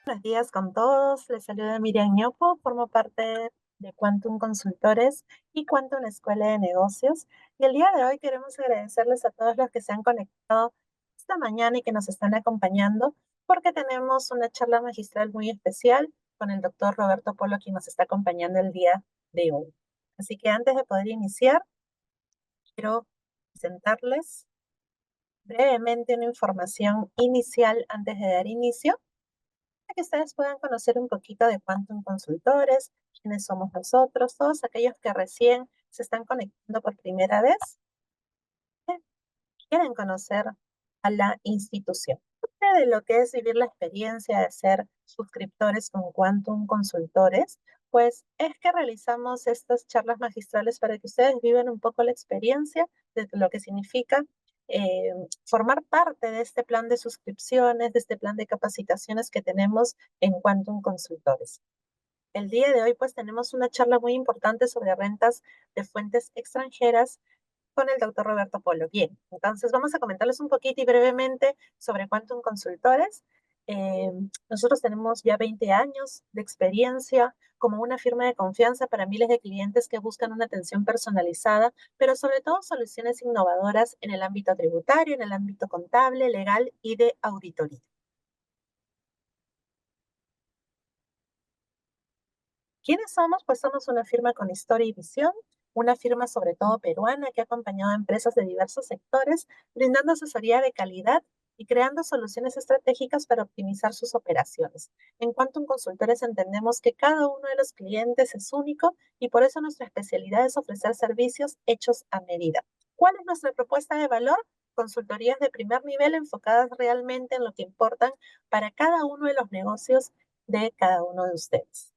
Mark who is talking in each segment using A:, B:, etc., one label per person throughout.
A: Buenos días con todos, les saluda Miriam Ñopo, formo parte de Quantum Consultores y Quantum Escuela de Negocios. Y el día de hoy queremos agradecerles a todos los que se han conectado esta mañana y que nos están acompañando, porque tenemos una charla magistral muy especial con el doctor Roberto Polo, quien nos está acompañando el día de hoy. Así que antes de poder iniciar, quiero presentarles brevemente una información inicial antes de dar inicio para que ustedes puedan conocer un poquito de Quantum Consultores, quiénes somos nosotros, todos aquellos que recién se están conectando por primera vez, que quieren conocer a la institución. Parte de lo que es vivir la experiencia de ser suscriptores con Quantum Consultores, pues es que realizamos estas charlas magistrales para que ustedes vivan un poco la experiencia de lo que significa eh, formar parte de este plan de suscripciones, de este plan de capacitaciones que tenemos en Quantum Consultores. El día de hoy pues tenemos una charla muy importante sobre rentas de fuentes extranjeras con el doctor Roberto Polo. Bien, entonces vamos a comentarles un poquito y brevemente sobre Quantum Consultores. Eh, Nosotros tenemos ya 20 años de experiencia como una firma de confianza para miles de clientes que buscan una atención personalizada, pero sobre todo soluciones innovadoras en el ámbito tributario, en el ámbito contable, legal y de auditoría. ¿Quiénes somos? Pues somos una firma con historia y visión, una firma sobre todo peruana que ha acompañado a empresas de diversos sectores, brindando asesoría de calidad y creando soluciones estratégicas para optimizar sus operaciones. En Quantum Consultores entendemos que cada uno de los clientes es único y por eso nuestra especialidad es ofrecer servicios hechos a medida. ¿Cuál es nuestra propuesta de valor? Consultorías de primer nivel enfocadas realmente en lo que importan para cada uno de los negocios de cada uno de ustedes.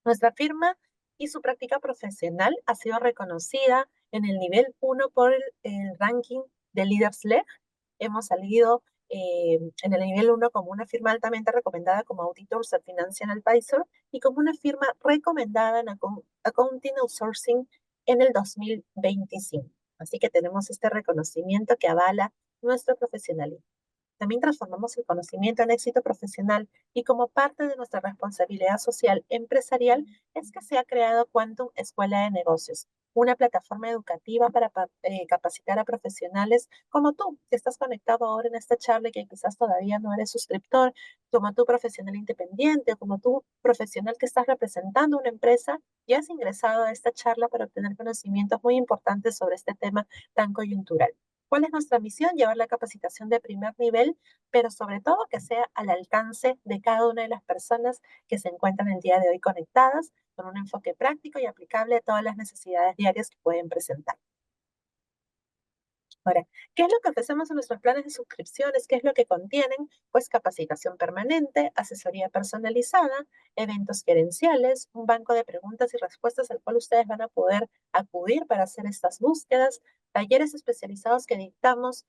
A: Nuestra firma y su práctica profesional ha sido reconocida en el nivel 1 por el ranking de Leaders Leg. Hemos salido en el nivel 1 como una firma altamente recomendada como Auditor of Financial Advisor y como una firma recomendada en Accounting Outsourcing en el 2025. Así que tenemos este reconocimiento que avala nuestro profesionalismo. También transformamos el conocimiento en éxito profesional y como parte de nuestra responsabilidad social empresarial es que se ha creado Quantum Escuela de Negocios, una plataforma educativa para capacitar a profesionales como tú, que estás conectado ahora en esta charla y que quizás todavía no eres suscriptor, como tú profesional independiente, o como tú profesional que estás representando una empresa y has ingresado a esta charla para obtener conocimientos muy importantes sobre este tema tan coyuntural. ¿Cuál es nuestra misión? Llevar la capacitación de primer nivel, pero sobre todo que sea al alcance de cada una de las personas que se encuentran el día de hoy conectadas, con un enfoque práctico y aplicable a todas las necesidades diarias que pueden presentar. Ahora, ¿qué es lo que ofrecemos en nuestros planes de suscripciones? ¿Qué es lo que contienen? Pues capacitación permanente, asesoría personalizada, eventos gerenciales, un banco de preguntas y respuestas al cual ustedes van a poder acudir para hacer estas búsquedas, talleres especializados que dictamos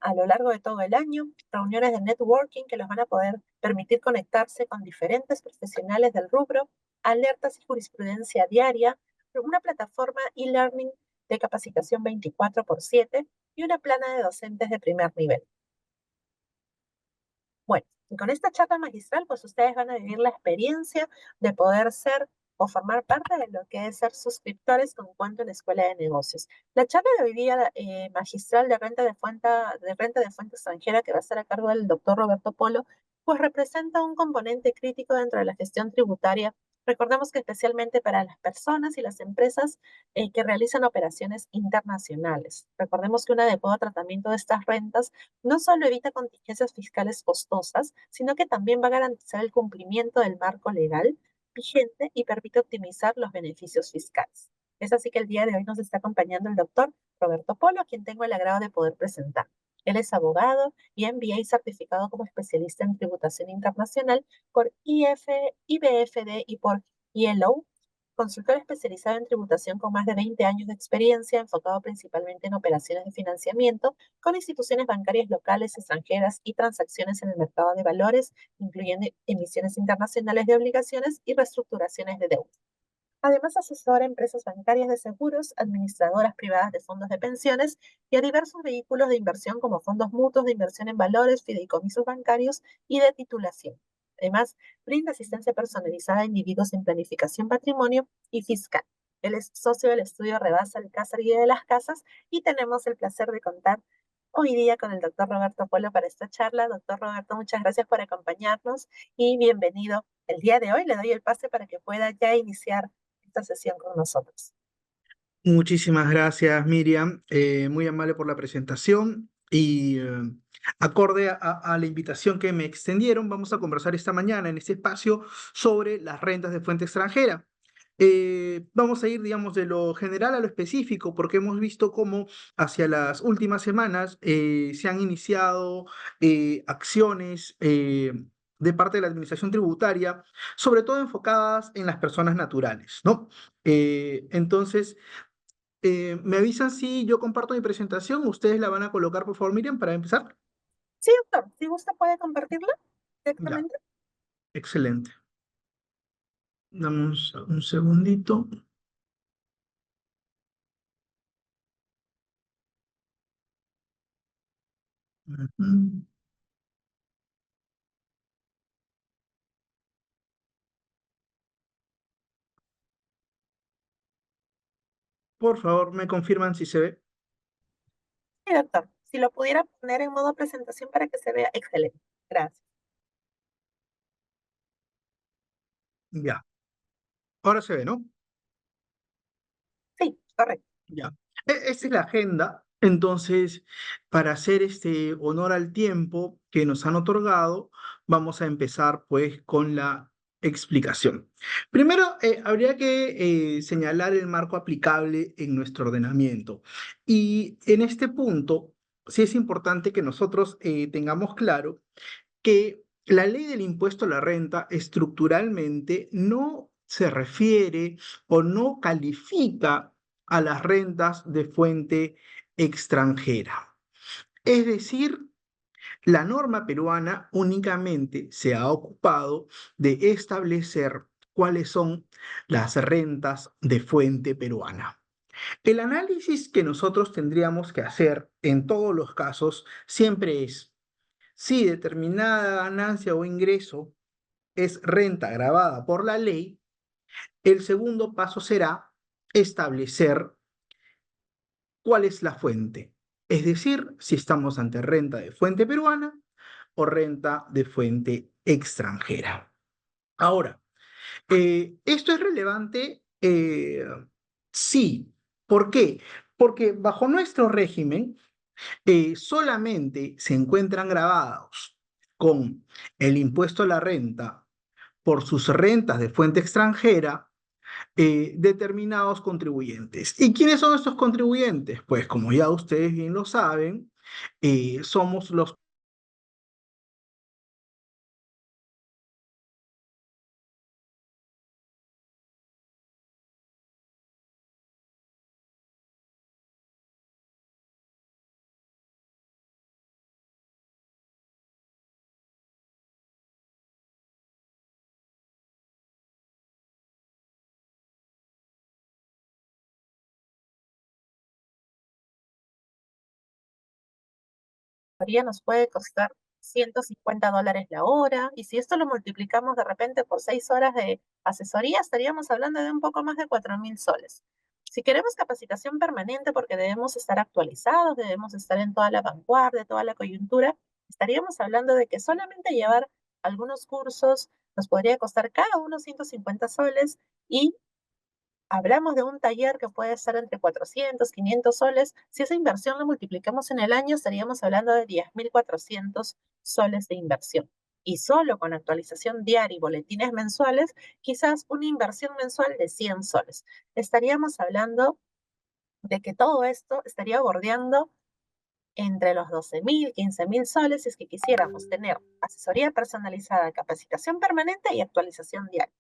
A: a lo largo de todo el año, reuniones de networking que les van a poder permitir conectarse con diferentes profesionales del rubro, alertas y jurisprudencia diaria, una plataforma e-learning de capacitación 24/7 y una plana de docentes de primer nivel. Bueno, y con esta charla magistral, pues ustedes van a vivir la experiencia de poder ser o formar parte de lo que es ser suscriptores con cuanto en la Escuela de Negocios. La charla de hoy día magistral de renta de fuente extranjera que va a estar a cargo del doctor Roberto Polo, pues representa un componente crítico dentro de la gestión tributaria. Recordemos que especialmente para las personas y las empresas que realizan operaciones internacionales. Recordemos que un adecuado tratamiento de estas rentas no solo evita contingencias fiscales costosas, sino que también va a garantizar el cumplimiento del marco legal vigente y permite optimizar los beneficios fiscales. Es así que el día de hoy nos está acompañando el doctor Roberto Polo, a quien tengo el agrado de poder presentar. Él es abogado y MBA certificado como especialista en tributación internacional por IBFD y por ILO, consultor especializado en tributación con más de 20 años de experiencia, enfocado principalmente en operaciones de financiamiento con instituciones bancarias locales, extranjeras y transacciones en el mercado de valores, incluyendo emisiones internacionales de obligaciones y reestructuraciones de deuda. Además, asesora a empresas bancarias de seguros, administradoras privadas de fondos de pensiones y a diversos vehículos de inversión como fondos mutuos de inversión en valores, fideicomisos bancarios y de titulación. Además, brinda asistencia personalizada a individuos en planificación patrimonio y fiscal. Él es socio del estudio Rebasa el Cázar Guía de las Casas y tenemos el placer de contar hoy día con el doctor Roberto Polo para esta charla. Doctor Roberto, muchas gracias por acompañarnos y bienvenido. El día de hoy le doy el pase para que pueda ya iniciar esta sesión con nosotros.
B: Muchísimas gracias, Miriam. Muy amable por la presentación y acorde a la invitación que me extendieron, vamos a conversar esta mañana en este espacio sobre las rentas de fuente extranjera. Vamos a ir, digamos, de lo general a lo específico, porque hemos visto cómo hacia las últimas semanas se han iniciado acciones de parte de la Administración Tributaria, sobre todo enfocadas en las personas naturales, ¿no? Entonces, me avisan si yo comparto mi presentación. Ustedes la van a colocar, por favor, Miriam, para empezar.
A: Sí, doctor, si gusta puede compartirla
B: Ya,
A: directamente.
B: excelente. Damos un segundito. Ujú. Por favor, me confirman si se ve.
A: Sí, doctor, si lo pudiera poner en modo presentación para que se vea excelente. Gracias.
B: Ya, ahora se ve, ¿no?
A: Sí, correcto.
B: Ya. Esta es la agenda. Entonces, para hacer este honor al tiempo que nos han otorgado, vamos a empezar pues con la explicación. Primero, habría que señalar el marco aplicable en nuestro ordenamiento. Y en este punto, sí es importante que nosotros tengamos claro que la ley del impuesto a la renta estructuralmente no se refiere o no califica a las rentas de fuente extranjera. Es decir, la norma peruana únicamente se ha ocupado de establecer cuáles son las rentas de fuente peruana. El análisis que nosotros tendríamos que hacer en todos los casos siempre es si determinada ganancia o ingreso es renta grabada por la ley, el segundo paso será establecer cuál es la fuente. Es decir, si estamos ante renta de fuente peruana o renta de fuente extranjera. Ahora, ¿esto es relevante? Sí. ¿Por qué? Porque bajo nuestro régimen solamente se encuentran grabados con el impuesto a la renta por sus rentas de fuente extranjera determinados contribuyentes. ¿Y quiénes son estos contribuyentes? Pues como ya ustedes bien lo saben, somos los
A: Nos puede costar $150 la hora, y si esto lo multiplicamos de repente por 6 horas de asesoría, estaríamos hablando de un poco más de 4.000 soles. Si queremos capacitación permanente, porque debemos estar actualizados, debemos estar en toda la vanguardia, toda la coyuntura, estaríamos hablando de que solamente llevar algunos cursos nos podría costar cada uno 150 soles, y hablamos de un taller que puede estar entre 400, 500 soles. Si esa inversión la multiplicamos en el año, estaríamos hablando de 10.400 soles de inversión. Y solo con actualización diaria y boletines mensuales, quizás una inversión mensual de 100 soles. Estaríamos hablando de que todo esto estaría bordeando entre los 12.000, 15.000 soles si es que quisiéramos tener asesoría personalizada, capacitación permanente y actualización diaria.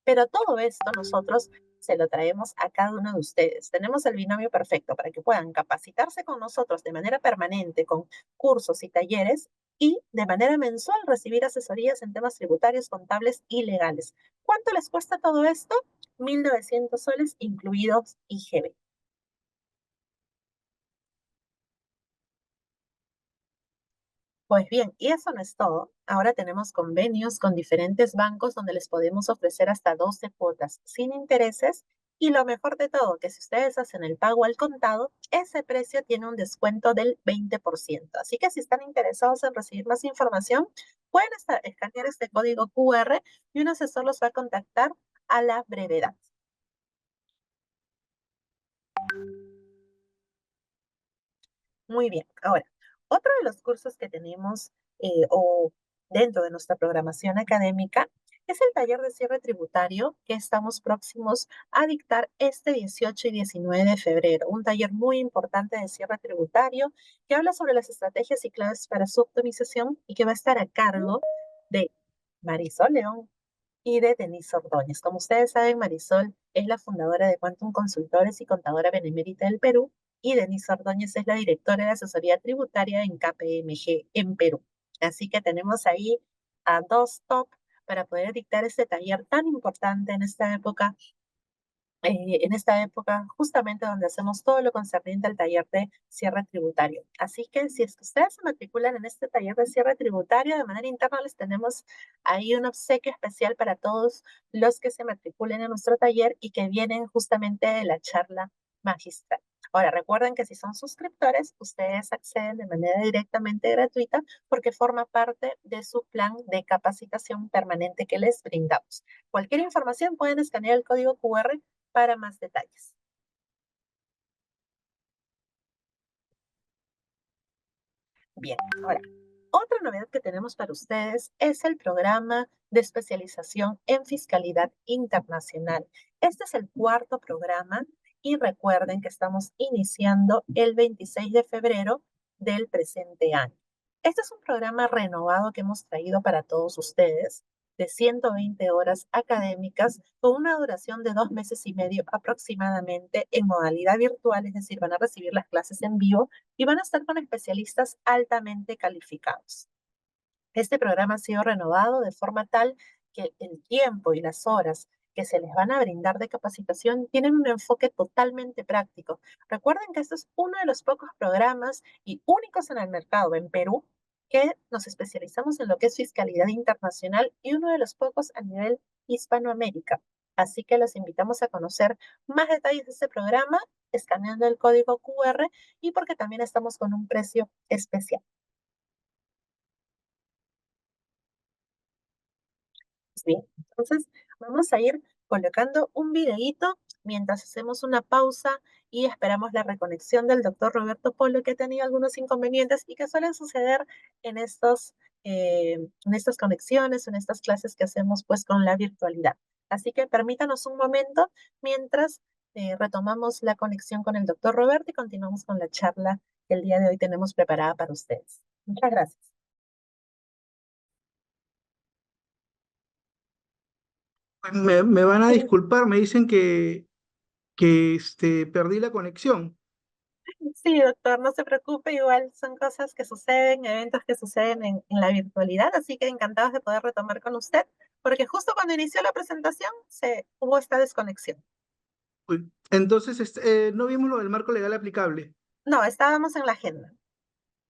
A: Pero todo esto nosotros se lo traemos a cada uno de ustedes. Tenemos el binomio perfecto para que puedan capacitarse con nosotros de manera permanente, con cursos y talleres, y de manera mensual recibir asesorías en temas tributarios, contables y legales. ¿Cuánto les cuesta todo esto? 1.900 soles, incluidos IGB. Pues bien, y eso no es todo. Ahora tenemos convenios con diferentes bancos donde les podemos ofrecer hasta 12 cuotas sin intereses. Y lo mejor de todo, que si ustedes hacen el pago al contado, ese precio tiene un descuento del 20%. Así que si están interesados en recibir más información, pueden escanear este código QR y un asesor los va a contactar a la brevedad. Muy bien. Ahora, otro de los cursos que tenemos o dentro de nuestra programación académica es el taller de cierre tributario que estamos próximos a dictar este 18 y 19 de febrero. Un taller muy importante de cierre tributario que habla sobre las estrategias y claves para su optimización y que va a estar a cargo de Marisol León y de Denise Ordóñez. Como ustedes saben, Marisol es la fundadora de Quantum Consultores y contadora benemérita del Perú, y Denise Ordóñez es la directora de asesoría tributaria en KPMG en Perú. Así que tenemos ahí a dos top para poder dictar este taller tan importante en esta época justamente donde hacemos todo lo concerniente al taller de cierre tributario. Así que si es que ustedes se matriculan en este taller de cierre tributario, de manera interna les tenemos ahí un obsequio especial para todos los que se matriculen en nuestro taller y que vienen justamente de la charla magistral. Ahora, recuerden que si son suscriptores, ustedes acceden de manera directamente gratuita porque forma parte de su plan de capacitación permanente que les brindamos. Cualquier información pueden escanear el código QR para más detalles. Bien, ahora, otra novedad que tenemos para ustedes es el programa de especialización en fiscalidad internacional. Este es el cuarto programa y recuerden que estamos iniciando el 26 de febrero del presente año. Este es un programa renovado que hemos traído para todos ustedes de 120 horas académicas con una duración de 2 meses y medio aproximadamente en modalidad virtual, es decir, van a recibir las clases en vivo y van a estar con especialistas altamente calificados. Este programa ha sido renovado de forma tal que el tiempo y las horas que se les van a brindar de capacitación tienen un enfoque totalmente práctico. Recuerden que este es uno de los pocos programas y únicos en el mercado en Perú que nos especializamos en lo que es fiscalidad internacional y uno de los pocos a nivel Hispanoamérica. Así que los invitamos a conocer más detalles de este programa escaneando el código QR y porque también estamos con un precio especial. Bien, entonces vamos a ir colocando un videíto mientras hacemos una pausa y esperamos la reconexión del doctor Roberto Polo, que ha tenido algunos inconvenientes y que suelen suceder en en estas conexiones, en estas clases que hacemos pues con la virtualidad. Así que permítanos un momento mientras retomamos la conexión con el doctor Roberto y continuamos con la charla que el día de hoy tenemos preparada para ustedes. Muchas gracias.
B: Me van a disculpar, me dicen que perdí la conexión.
A: Sí, doctor, no se preocupe, igual son cosas que suceden, eventos que suceden en la virtualidad, así que encantados de poder retomar con usted, porque justo cuando inició la presentación hubo esta desconexión.
B: Uy, entonces, no vimos lo del marco legal aplicable.
A: No, estábamos en la agenda.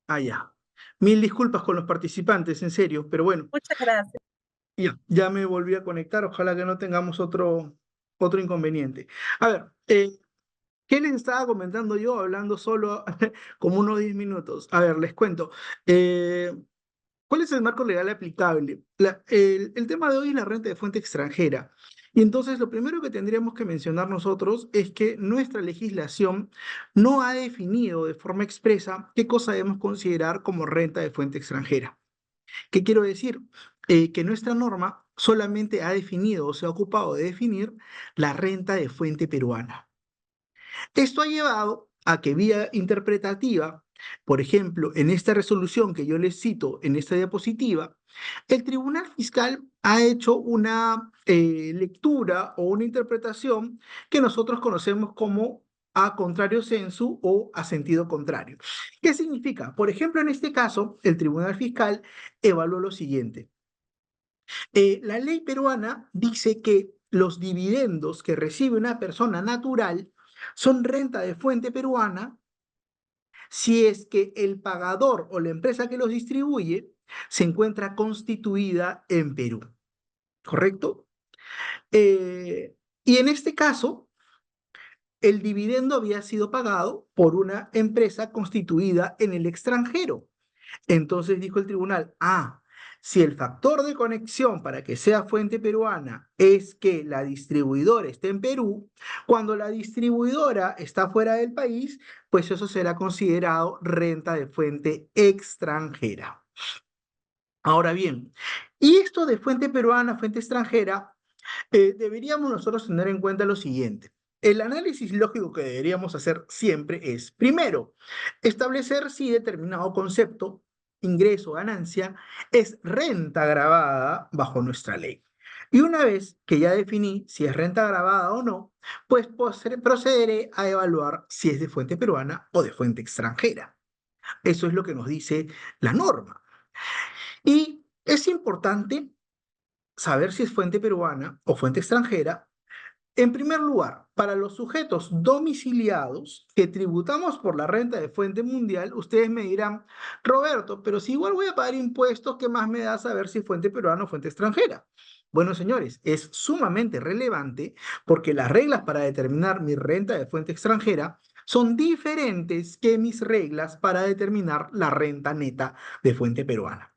B: Ah, ya. Mil disculpas con los participantes, en serio, pero bueno,
A: Muchas gracias.
B: ya me volví a conectar. Ojalá que no tengamos otro inconveniente. A ver, ¿qué les estaba comentando yo hablando solo como unos 10 minutos? A ver, les cuento. Eh, ¿Cuál es el marco legal aplicable? El tema de hoy es la renta de fuente extranjera. Y entonces lo primero que tendríamos que mencionar nosotros es que nuestra legislación no ha definido de forma expresa qué cosa debemos considerar como renta de fuente extranjera. ¿Qué quiero decir? Que nuestra norma solamente ha definido o se ha ocupado de definir la renta de fuente peruana. Esto ha llevado a que vía interpretativa, por ejemplo, en esta resolución que yo les cito en esta diapositiva, el Tribunal Fiscal ha hecho una lectura o una interpretación que nosotros conocemos como a contrario sensu o a sentido contrario. ¿Qué significa? Por ejemplo, en este caso, el Tribunal Fiscal evaluó lo siguiente. La ley peruana dice que los dividendos que recibe una persona natural son renta de fuente peruana si es que el pagador o la empresa que los distribuye se encuentra constituida en Perú, ¿correcto? Y en este caso, el dividendo había sido pagado por una empresa constituida en el extranjero. Entonces dijo el tribunal, si el factor de conexión para que sea fuente peruana es que la distribuidora esté en Perú, cuando la distribuidora está fuera del país, pues eso será considerado renta de fuente extranjera. Ahora bien, y esto de fuente peruana, fuente extranjera, deberíamos nosotros tener en cuenta lo siguiente. El análisis lógico que deberíamos hacer siempre es, primero, establecer si determinado concepto, ingreso, ganancia, es renta grabada bajo nuestra ley. Y una vez que ya definí si es renta grabada o no, pues procederé a evaluar si es de fuente peruana o de fuente extranjera. Eso es lo que nos dice la norma. Y es importante saber si es fuente peruana o fuente extranjera. En primer lugar, para los sujetos domiciliados que tributamos por la renta de fuente mundial, ustedes me dirán, Roberto, pero si igual voy a pagar impuestos, ¿qué más me da saber si fuente peruana o fuente extranjera? Bueno, señores, es sumamente relevante porque las reglas para determinar mi renta de fuente extranjera son diferentes que mis reglas para determinar la renta neta de fuente peruana.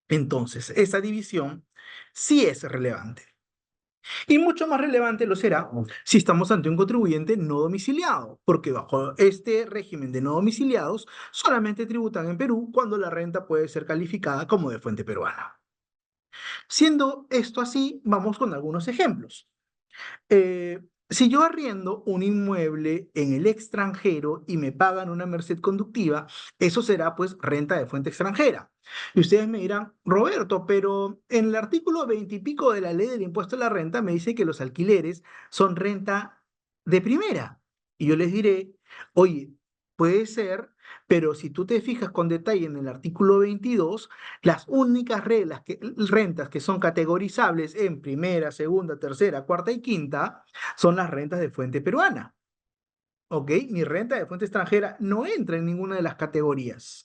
B: Entonces, esa división sí es relevante. Y mucho más relevante lo será si estamos ante un contribuyente no domiciliado, porque bajo este régimen de no domiciliados solamente tributan en Perú cuando la renta puede ser calificada como de fuente peruana. Siendo esto así, vamos con algunos ejemplos. Si yo arriendo un inmueble en el extranjero y me pagan una merced conductiva, eso será pues renta de fuente extranjera. Y ustedes me dirán, Roberto, pero en el artículo 20 y pico de la ley del impuesto a la renta me dice que los alquileres son renta de primera. Y yo les diré, oye, puede ser, pero si tú te fijas con detalle en el artículo 22, las únicas rentas que son categorizables en primera, segunda, tercera, cuarta y quinta son las rentas de fuente peruana. ¿Ok? Mi renta de fuente extranjera no entra en ninguna de las categorías.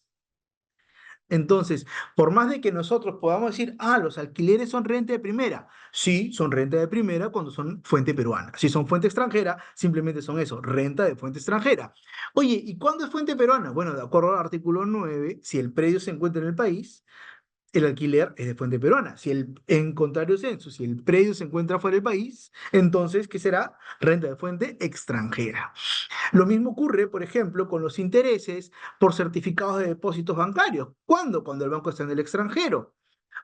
B: Entonces, por más de que nosotros podamos decir, los alquileres son renta de primera, sí, son renta de primera cuando son fuente peruana. Si son fuente extranjera, simplemente son eso, renta de fuente extranjera. Oye, ¿y cuándo es fuente peruana? Bueno, de acuerdo al artículo 9, si el predio se encuentra en el país, el alquiler es de fuente peruana. En contrario censo, si el predio se encuentra fuera del país, entonces, ¿qué será? Renta de fuente extranjera. Lo mismo ocurre, por ejemplo, con los intereses por certificados de depósitos bancarios. ¿Cuándo? Cuando el banco está en el extranjero.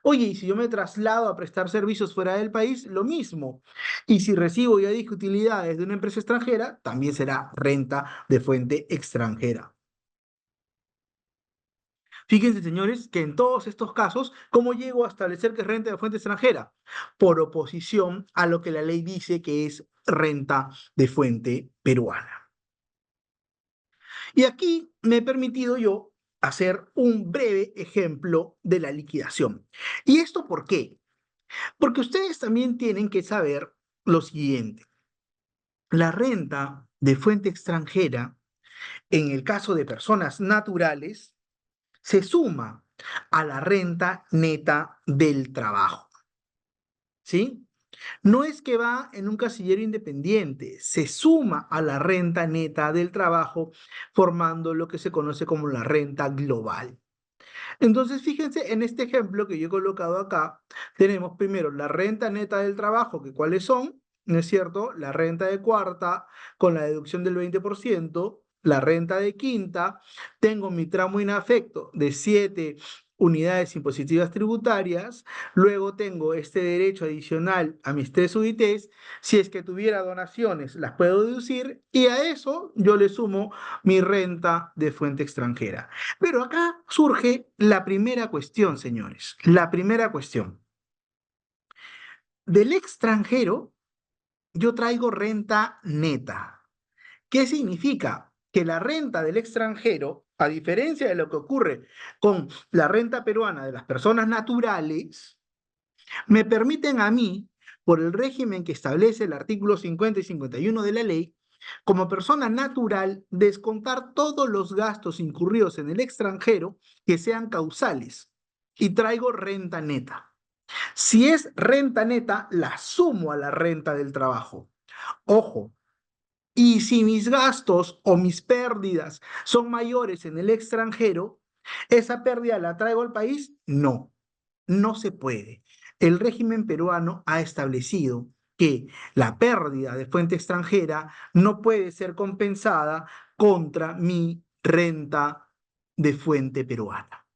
B: Oye, y si yo me traslado a prestar servicios fuera del país, lo mismo. Y si recibo, ya dije, utilidades de una empresa extranjera, también será renta de fuente extranjera. Fíjense, señores, que en todos estos casos, ¿cómo llego a establecer que es renta de fuente extranjera? Por oposición a lo que la ley dice que es renta de fuente peruana. Y aquí me he permitido yo hacer un breve ejemplo de la liquidación. ¿Y esto por qué? Porque ustedes también tienen que saber lo siguiente. La renta de fuente extranjera, en el caso de personas naturales, se suma a la renta neta del trabajo. ¿Sí? No es que va en un casillero independiente, se suma a la renta neta del trabajo, formando lo que se conoce como la renta global. Entonces, fíjense en este ejemplo que yo he colocado acá, tenemos primero la renta neta del trabajo, que cuáles son, ¿no es cierto? La renta de cuarta con la deducción del 20%, la renta de quinta, tengo mi tramo inafecto de 7 unidades impositivas tributarias, luego tengo este derecho adicional a mis 3 UITs, si es que tuviera donaciones las puedo deducir y a eso yo le sumo mi renta de fuente extranjera. Pero acá surge la primera cuestión, señores. La primera cuestión. Del extranjero, yo traigo renta neta. ¿Qué significa? Que la renta del extranjero, a diferencia de lo que ocurre con la renta peruana de las personas naturales, me permiten a mí por el régimen que establece el artículo 50 y 51 de la ley, como persona natural, descontar todos los gastos incurridos en el extranjero que sean causales y traigo renta neta. Si es renta neta, la sumo a la renta del trabajo. Ojo, y si mis gastos o mis pérdidas son mayores en el extranjero, ¿esa pérdida la traigo al país? No, no se puede. El régimen peruano ha establecido que la pérdida de fuente extranjera no puede ser compensada contra mi renta de fuente peruana.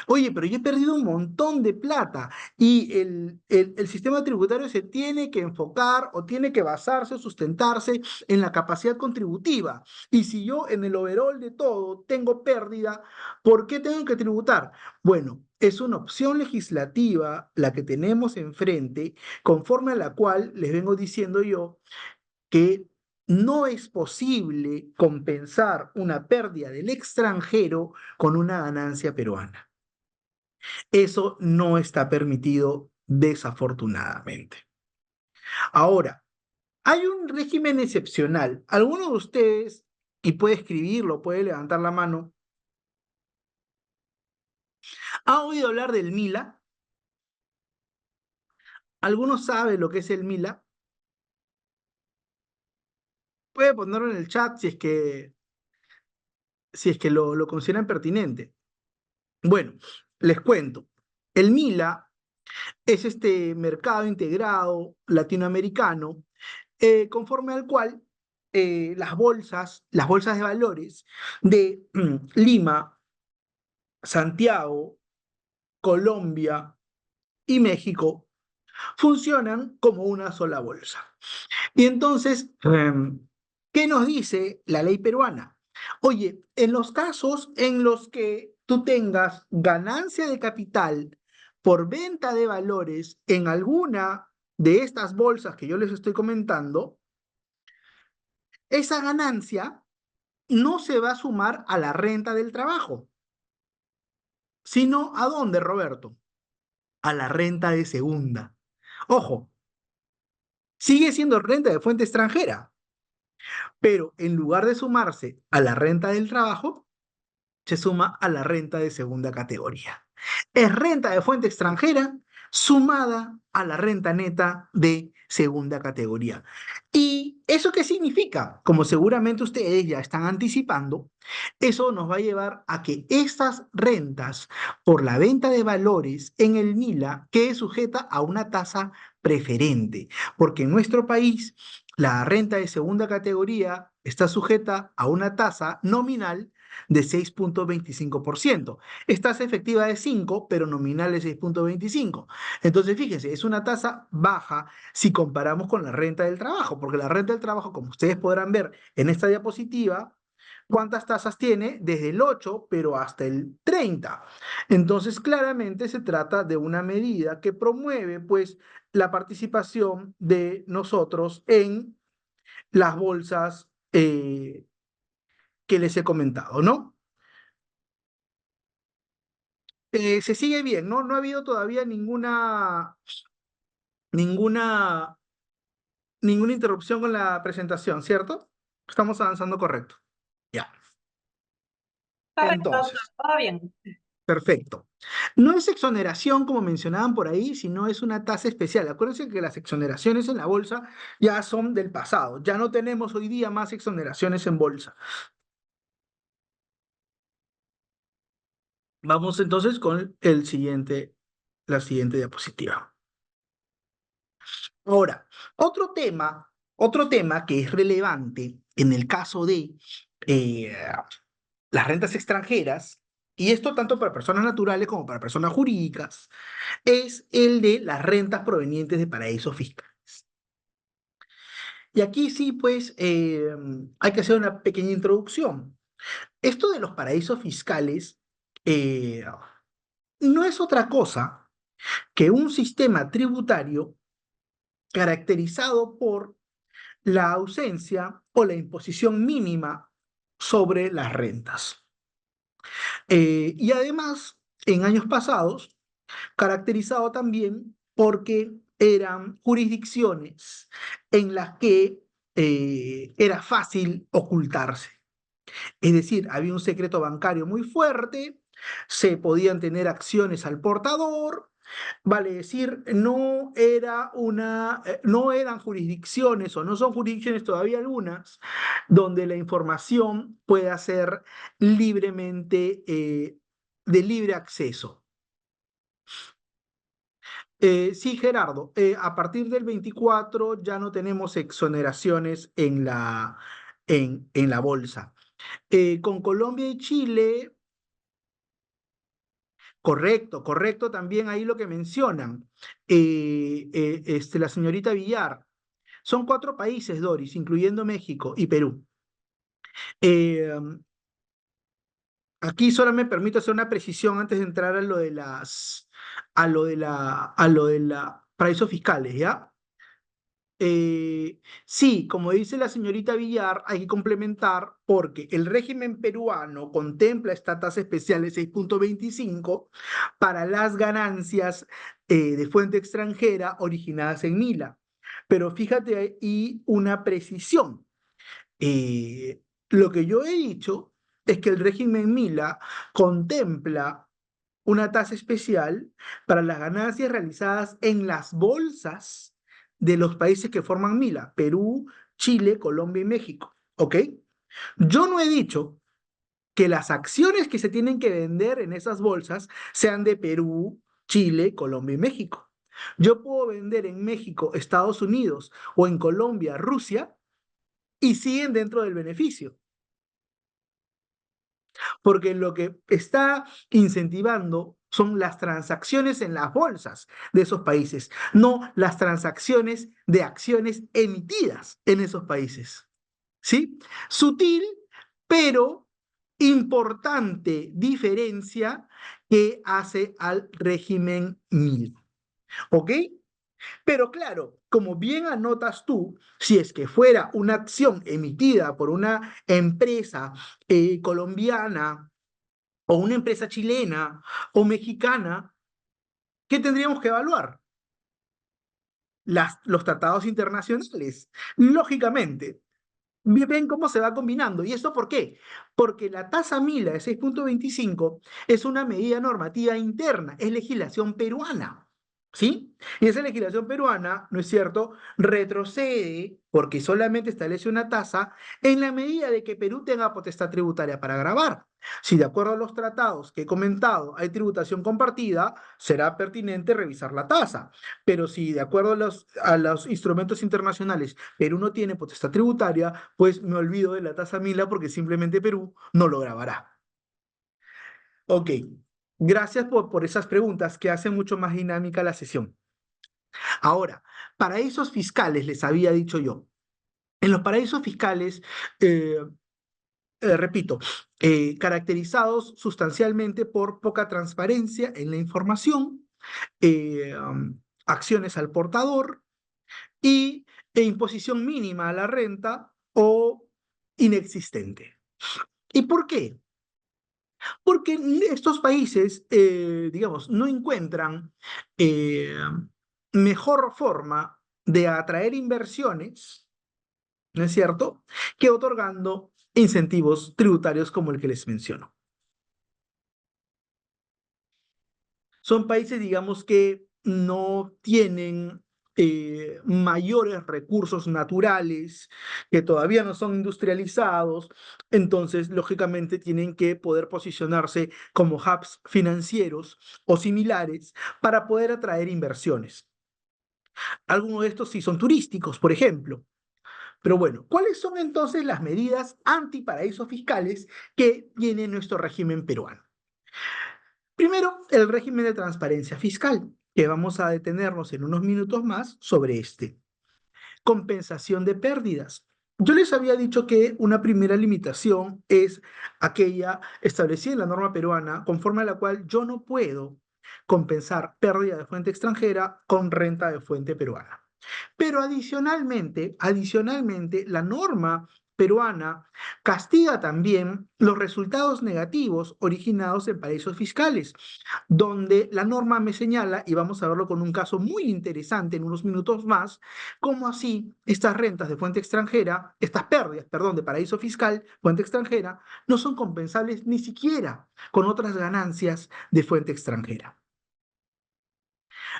B: Oye, pero yo he perdido un montón de plata y el sistema tributario se tiene que enfocar o tiene que basarse o sustentarse en la capacidad contributiva. Y si yo en el overall de todo tengo pérdida, ¿por qué tengo que tributar? Bueno, es una opción legislativa la que tenemos enfrente, conforme a la cual les vengo diciendo yo que no es posible compensar una pérdida del extranjero con una ganancia peruana. Eso no está permitido desafortunadamente. Ahora, hay un régimen excepcional. ¿Alguno de ustedes, y puede escribirlo, puede levantar la mano, ha oído hablar del MILA? ¿Alguno sabe lo que es el MILA? Puede ponerlo en el chat si es que lo consideran pertinente. Bueno, les cuento. El MILA es este mercado integrado latinoamericano conforme al cual las bolsas de valores de Lima, Santiago, Colombia y México funcionan como una sola bolsa. Y entonces, ¿qué nos dice la ley peruana? Oye, en los casos en los que tú tengas ganancia de capital por venta de valores en alguna de estas bolsas que yo les estoy comentando, esa ganancia no se va a sumar a la renta del trabajo, sino ¿a dónde, Roberto? A la renta de segunda. Ojo, sigue siendo renta de fuente extranjera, pero en lugar de sumarse a la renta del trabajo, se suma a la renta de segunda categoría. Es renta de fuente extranjera sumada a la renta neta de segunda categoría. ¿Y eso qué significa? Como seguramente ustedes ya están anticipando, eso nos va a llevar a que estas rentas por la venta de valores en el MILA quede sujeta a una tasa preferente, porque en nuestro país la renta de segunda categoría está sujeta a una tasa nominal de 6,25%. Es tasa efectiva de 5, pero nominal de 6,25. Entonces, fíjense, es una tasa baja si comparamos con la renta del trabajo, porque la renta del trabajo, como ustedes podrán ver en esta diapositiva, ¿cuántas tasas tiene? Desde el 8, pero hasta el 30. Entonces, claramente se trata de una medida que promueve, pues, la participación de nosotros en las bolsas que les he comentado, ¿no? Se sigue bien, ¿no? No ha habido todavía ninguna, ninguna interrupción con la presentación, ¿cierto? Estamos avanzando correcto. Ya.
C: Correcto,
B: Entonces,
C: todo bien.
B: perfecto. No es exoneración como mencionaban por ahí, sino es una tasa especial. Acuérdense que las exoneraciones en la bolsa ya son del pasado. Ya no tenemos hoy día más exoneraciones en bolsa. Vamos entonces con la siguiente diapositiva. Ahora, otro tema que es relevante en el caso de eh, las rentas extranjeras, y esto tanto para personas naturales como para personas jurídicas, es el de las rentas provenientes de paraísos fiscales. Y aquí sí, pues, hay que hacer una pequeña introducción. Esto de los paraísos fiscales no es otra cosa que un sistema tributario caracterizado por la ausencia o la imposición mínima sobre las rentas. Y además, en años pasados, caracterizado también porque eran jurisdicciones en las que era fácil ocultarse. Es decir, había un secreto bancario muy fuerte, se podían tener acciones al portador, vale decir, no eran jurisdicciones o no son jurisdicciones todavía algunas donde la información pueda ser libremente de libre acceso. Sí, Gerardo, a partir del 24 ya no tenemos exoneraciones en la bolsa. Con Colombia y Chile, correcto, correcto también ahí lo que mencionan, la señorita Villar. Son cuatro países, Doris, incluyendo México y Perú. Eh, Aquí solo me permito hacer una precisión antes de entrar a lo de la paraísos fiscales, ¿ya? Sí, como dice la señorita Villar, hay que complementar porque el régimen peruano contempla esta tasa especial de 6,25 para las ganancias de fuente extranjera originadas en Mila. Pero fíjate ahí una precisión. Lo que yo he dicho es que el régimen Mila contempla una tasa especial para las ganancias realizadas en las bolsas de los países que forman Mila, Perú, Chile, Colombia y México. ¿Ok? Yo no he dicho que las acciones que se tienen que vender en esas bolsas sean de Perú, Chile, Colombia y México. Yo puedo vender en México, Estados Unidos o en Colombia, Rusia y siguen dentro del beneficio. Porque lo que está incentivando son las transacciones en las bolsas de esos países, no las transacciones de acciones emitidas en esos países. ¿Sí? Sutil, pero importante diferencia que hace al régimen MIL. ¿Ok? Pero claro, como bien anotas tú, si es que fuera una acción emitida por una empresa colombiana o una empresa chilena o mexicana, ¿qué tendríamos que evaluar? Los tratados internacionales, lógicamente. Ven cómo se va combinando. ¿Y esto por qué? Porque la tasa Mila de 6,25 es una medida normativa interna, es legislación peruana. ¿Sí? Y esa legislación peruana, ¿no es cierto?, retrocede porque solamente establece una tasa en la medida de que Perú tenga potestad tributaria para gravar. Si de acuerdo a los tratados que he comentado hay tributación compartida, será pertinente revisar la tasa. Pero si de acuerdo a los instrumentos internacionales Perú no tiene potestad tributaria, pues me olvido de la tasa Mila porque simplemente Perú no lo grabará. Ok, gracias por esas preguntas que hacen mucho más dinámica la sesión. Ahora, paraísos fiscales, les había dicho yo. En los paraísos fiscales, eh, repito, caracterizados sustancialmente por poca transparencia en la información, acciones al portador e imposición mínima a la renta o inexistente. ¿Y por qué? Porque estos países, digamos, no encuentran eh, mejor forma de atraer inversiones, ¿no es cierto?, que otorgando incentivos tributarios como el que les menciono. Son países, digamos, que no tienen mayores recursos naturales, que todavía no son industrializados, entonces, lógicamente, tienen que poder posicionarse como hubs financieros o similares para poder atraer inversiones. Algunos de estos sí son turísticos, por ejemplo. Pero bueno, ¿cuáles son entonces las medidas antiparaísos fiscales que tiene nuestro régimen peruano? Primero, el régimen de transparencia fiscal, que vamos a detenernos en unos minutos más sobre este. Compensación de pérdidas. Yo les había dicho que una primera limitación es aquella establecida en la norma peruana, conforme a la cual yo no puedo compensar pérdida de fuente extranjera con renta de fuente peruana. Pero adicionalmente, la norma peruana castiga también los resultados negativos originados en paraísos fiscales, donde la norma me señala, y vamos a verlo con un caso muy interesante en unos minutos más, cómo así estas rentas de fuente extranjera, estas pérdidas, perdón, de paraíso fiscal, fuente extranjera, no son compensables ni siquiera con otras ganancias de fuente extranjera.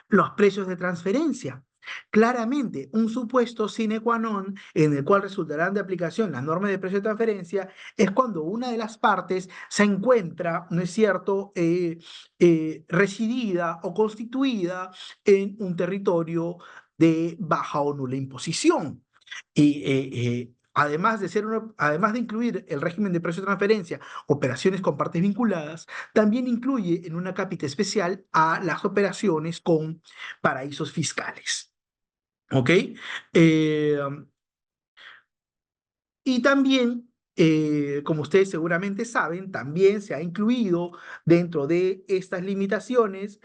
B: Los precios de transferencia. Claramente, un supuesto sine qua non en el cual resultarán de aplicación las normas de precio de transferencia es cuando una de las partes se encuentra, ¿no es cierto?, residida o constituida en un territorio de baja o nula imposición. Y además de además de incluir el régimen de precio de transferencia, operaciones con partes vinculadas, también incluye en una cápita especial a las operaciones con paraísos fiscales. ¿Ok? Eh, y también, como ustedes seguramente saben, también se ha incluido dentro de estas limitaciones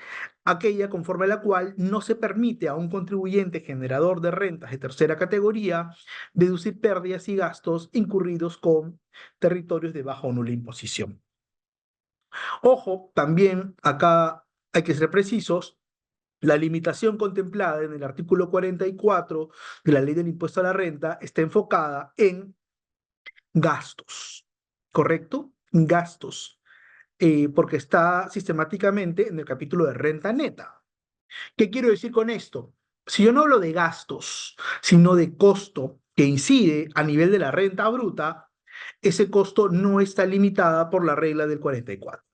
B: aquella conforme a la cual no se permite a un contribuyente generador de rentas de tercera categoría deducir pérdidas y gastos incurridos con territorios de baja o nula imposición. Ojo, también acá hay que ser precisos. La limitación contemplada en el artículo 44 de la Ley del Impuesto a la Renta está enfocada en gastos, ¿correcto? Gastos, porque está sistemáticamente en el capítulo de renta neta. ¿Qué quiero decir con esto? Si yo no hablo de gastos, sino de costo que incide a nivel de la renta bruta, ese costo no está limitada por la regla del 44.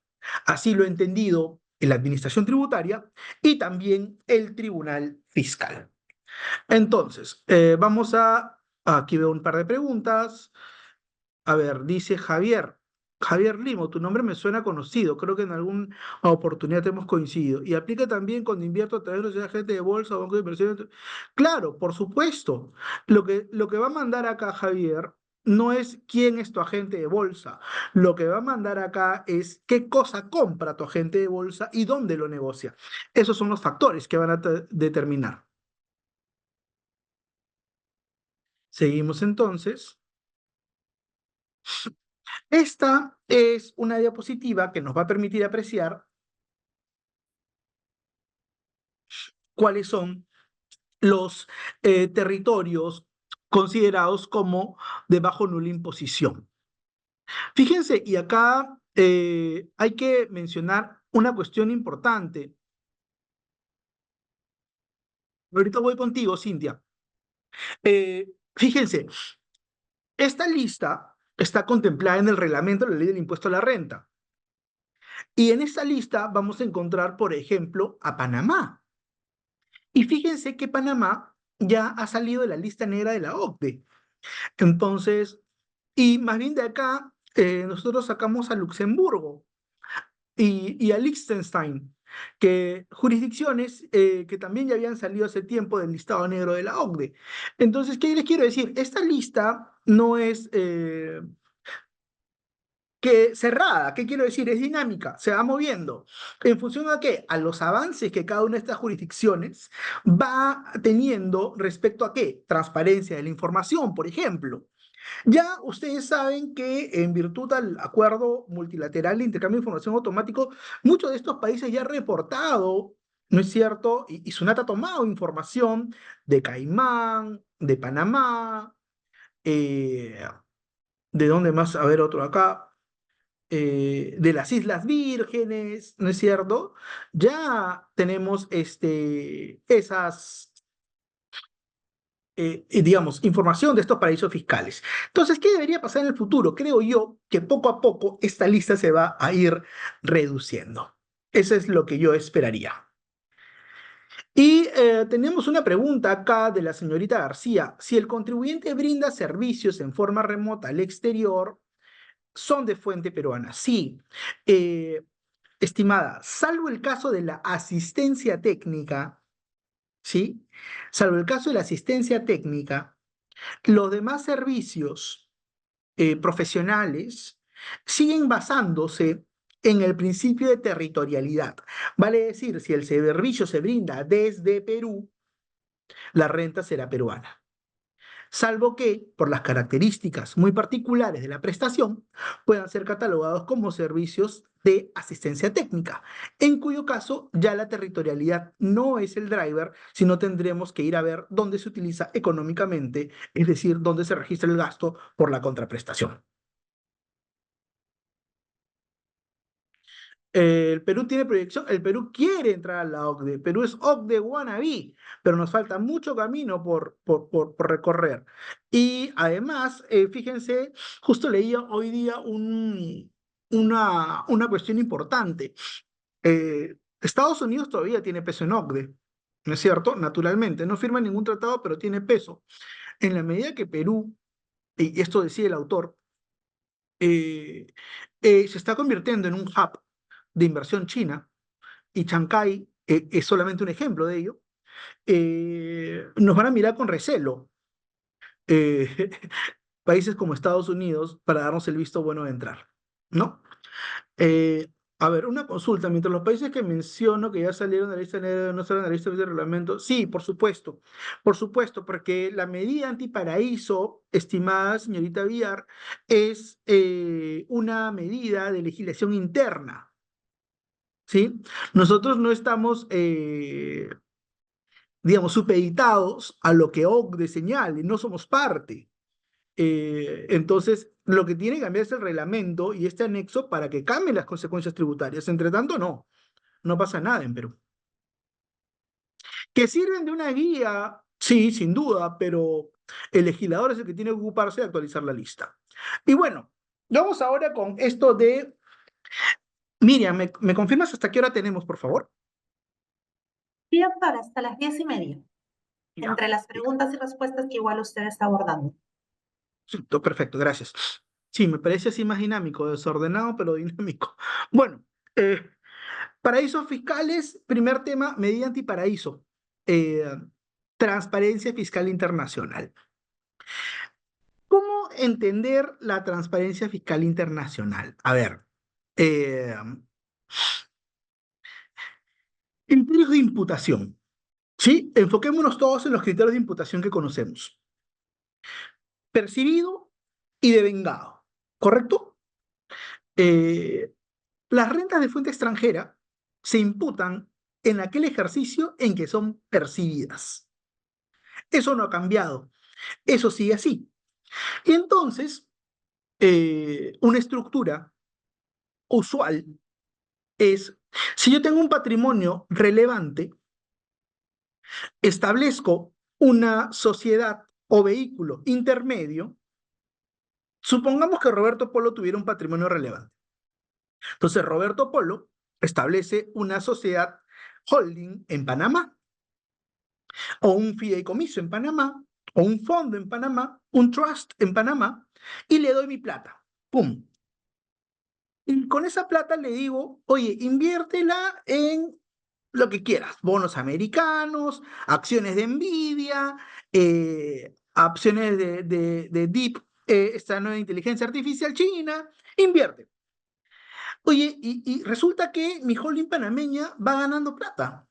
B: Así lo he entendido en la administración tributaria y también el tribunal fiscal. Entonces, aquí veo un par de preguntas. A ver, dice Javier. Javier Limo, tu nombre me suena conocido. Creo que en alguna oportunidad hemos coincidido. Y aplica también cuando invierto a través de los agentes de bolsa o banco de inversión. Claro, por supuesto. Lo que va a mandar acá Javier no es quién es tu agente de bolsa. Lo que va a mandar acá es qué cosa compra tu agente de bolsa y dónde lo negocia. Esos son los factores que van a determinar. Seguimos entonces. Esta es una diapositiva que nos va a permitir apreciar cuáles son los territorios considerados como de bajo nula imposición. Fíjense, y acá hay que mencionar una cuestión importante. Ahorita voy contigo, Cintia. Fíjense, esta lista está contemplada en el reglamento de la ley del impuesto a la renta. Y en esta lista vamos a encontrar, por ejemplo, a Panamá. Y fíjense que Panamá ya ha salido de la lista negra de la OCDE. Entonces, y más bien de acá, nosotros sacamos a Luxemburgo y a Liechtenstein, que jurisdicciones que también ya habían salido hace tiempo del listado negro de la OCDE. Entonces, ¿qué les quiero decir? Esta lista no es cerrada. ¿Qué quiero decir? Es dinámica, se va moviendo. ¿En función a qué? A los avances que cada una de estas jurisdicciones va teniendo respecto a qué? Transparencia de la información, por ejemplo. Ya ustedes saben que en virtud al acuerdo multilateral de intercambio de información automático, muchos de estos países ya han reportado, ¿no es cierto? Y SUNAT ha tomado información de Caimán, de Panamá, ¿de dónde más? A ver, otro acá, de las Islas Vírgenes, ¿no es cierto? Ya tenemos digamos, información de estos paraísos fiscales. Entonces, ¿qué debería pasar en el futuro? Creo yo que poco a poco esta lista se va a ir reduciendo. Eso es lo que yo esperaría. Y tenemos una pregunta acá de la señorita García. Si el contribuyente brinda servicios en forma remota al exterior, son de fuente peruana. Sí. Estimada, salvo el caso de la asistencia técnica, ¿sí? Salvo el caso de la asistencia técnica, los demás servicios profesionales siguen basándose en el principio de territorialidad. Vale decir, si el servicio se brinda desde Perú, la renta será peruana. salvo que, por las características muy particulares de la prestación, puedan ser catalogados como servicios de asistencia técnica, en cuyo caso ya la territorialidad no es el driver, sino tendremos que ir a ver dónde se utiliza económicamente, es decir, dónde se registra el gasto por la contraprestación. El Perú tiene proyección, el Perú quiere entrar a la OCDE, Perú es OCDE wannabe, pero nos falta mucho camino por recorrer. Y además, fíjense, justo leía hoy día una cuestión importante. Estados Unidos todavía tiene peso en OCDE, ¿no es cierto? Naturalmente, no firma ningún tratado, pero tiene peso. En la medida que Perú, y esto decía el autor, eh, se está convirtiendo en un hub de inversión china, y Chancay es solamente un ejemplo de ello, nos van a mirar con recelo eh, países como Estados Unidos para darnos el visto bueno de entrar, ¿no? Eh, a ver, una consulta, mientras los países que menciono que ya salieron de la lista negra no salen de la lista de reglamento, sí, por supuesto, porque la medida antiparaíso, estimada señorita Villar, es una medida de legislación interna, ¿sí? Nosotros no estamos digamos, supeditados a lo que OCDE señale, no somos parte. Entonces, lo que tiene que cambiar es el reglamento y este anexo para que cambien las consecuencias tributarias. Entre tanto, no, no pasa nada en Perú. ¿Que sirven de una guía? Sí, sin duda, pero el legislador es el que tiene que ocuparse de actualizar la lista. Y bueno, vamos ahora con esto de... Miriam, ¿me confirmas hasta qué hora tenemos, por favor?
A: Sí, doctora, hasta las 10:30,
B: Ya.
A: entre las preguntas y respuestas que igual usted está abordando.
B: Sí, perfecto, gracias. Sí, me parece así más dinámico, desordenado, pero dinámico. Bueno, eh, paraísos fiscales, primer tema, medida antiparaíso. Eh, Transparencia fiscal internacional. ¿Cómo entender la transparencia fiscal internacional? A ver, eh, criterios de imputación, ¿sí? Enfoquémonos todos en los criterios de imputación que conocemos. Percibido y devengado, ¿correcto? Eh, Las rentas de fuente extranjera se imputan en aquel ejercicio en que son percibidas. Eso no ha cambiado, eso sigue así. Y entonces, una estructura usual es, si yo tengo un patrimonio relevante, establezco una sociedad o vehículo intermedio, supongamos que Roberto Polo tuviera un patrimonio relevante. Entonces, Roberto Polo establece una sociedad holding en Panamá, o un fideicomiso en Panamá, o un fondo en Panamá, un trust en Panamá, y le doy mi plata. ¡Pum! Y con esa plata le digo, oye, inviértela en lo que quieras, bonos americanos, acciones de Nvidia, acciones de Deep, esta nueva inteligencia artificial china, invierte. Oye, y resulta que mi holding panameña va ganando plata.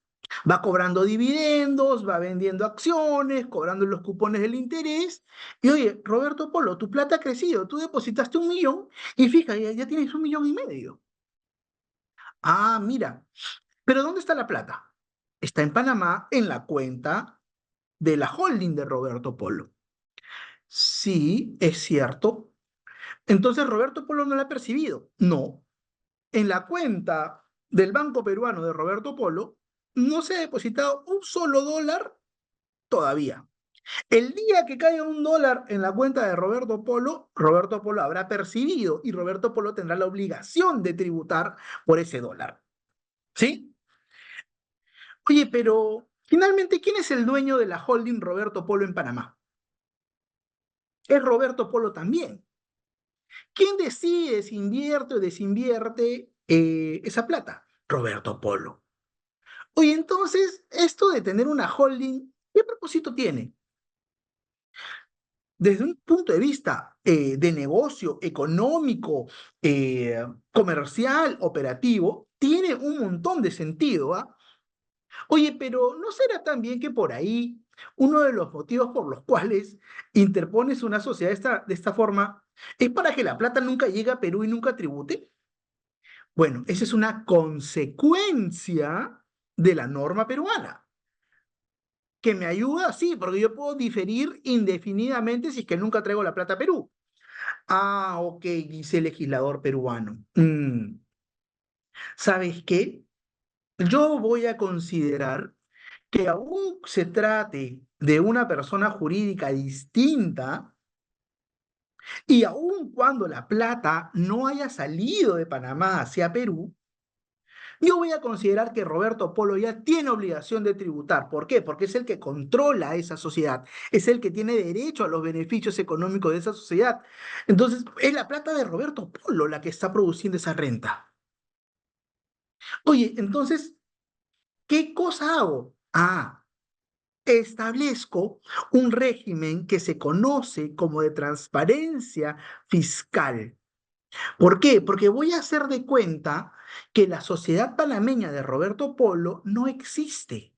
B: Va cobrando dividendos, va vendiendo acciones, cobrando los cupones del interés. Y oye, Roberto Polo, tu plata ha crecido. Tú depositaste 1 millón y fíjate, ya tienes 1,5 millones. Ah, mira. Pero ¿dónde está la plata? Está en Panamá, en la cuenta de la holding de Roberto Polo. Sí, es cierto. Entonces, ¿Roberto Polo no la ha percibido? No. En la cuenta del Banco Peruano de Roberto Polo no se ha depositado un solo dólar todavía. El día que caiga un dólar en la cuenta de Roberto Polo habrá percibido y Roberto Polo tendrá la obligación de tributar por ese dólar. ¿Sí? Oye, pero finalmente, ¿quién es el dueño de la holding Roberto Polo en Panamá? Es Roberto Polo también. ¿Quién decide si invierte o desinvierte esa plata? Roberto Polo. Oye, entonces, esto de tener una holding, ¿qué propósito tiene? Desde un punto de vista de negocio, económico, comercial, operativo, tiene un montón de sentido, ¿ah? Oye, pero ¿no será también que por ahí uno de los motivos por los cuales interpones una sociedad de esta forma es para que la plata nunca llegue a Perú y nunca tribute. Bueno, esa es una consecuencia de la norma peruana, que me ayuda, sí, porque yo puedo diferir indefinidamente si es que nunca traigo la plata a Perú. Ah, ok, dice el legislador peruano. ¿Sabes qué? Yo voy a considerar que aún se trate de una persona jurídica distinta y aun cuando la plata no haya salido de Panamá hacia Perú, yo voy a considerar que Roberto Polo ya tiene obligación de tributar. ¿Por qué? Porque es el que controla esa sociedad, es el que tiene derecho a los beneficios económicos de esa sociedad. Entonces, es la plata de Roberto Polo la que está produciendo esa renta. Oye, entonces, ¿qué cosa hago? Ah, establezco un régimen que se conoce como de transparencia fiscal. ¿Por qué? Porque voy a hacer de cuenta que la sociedad panameña de Roberto Polo no existe.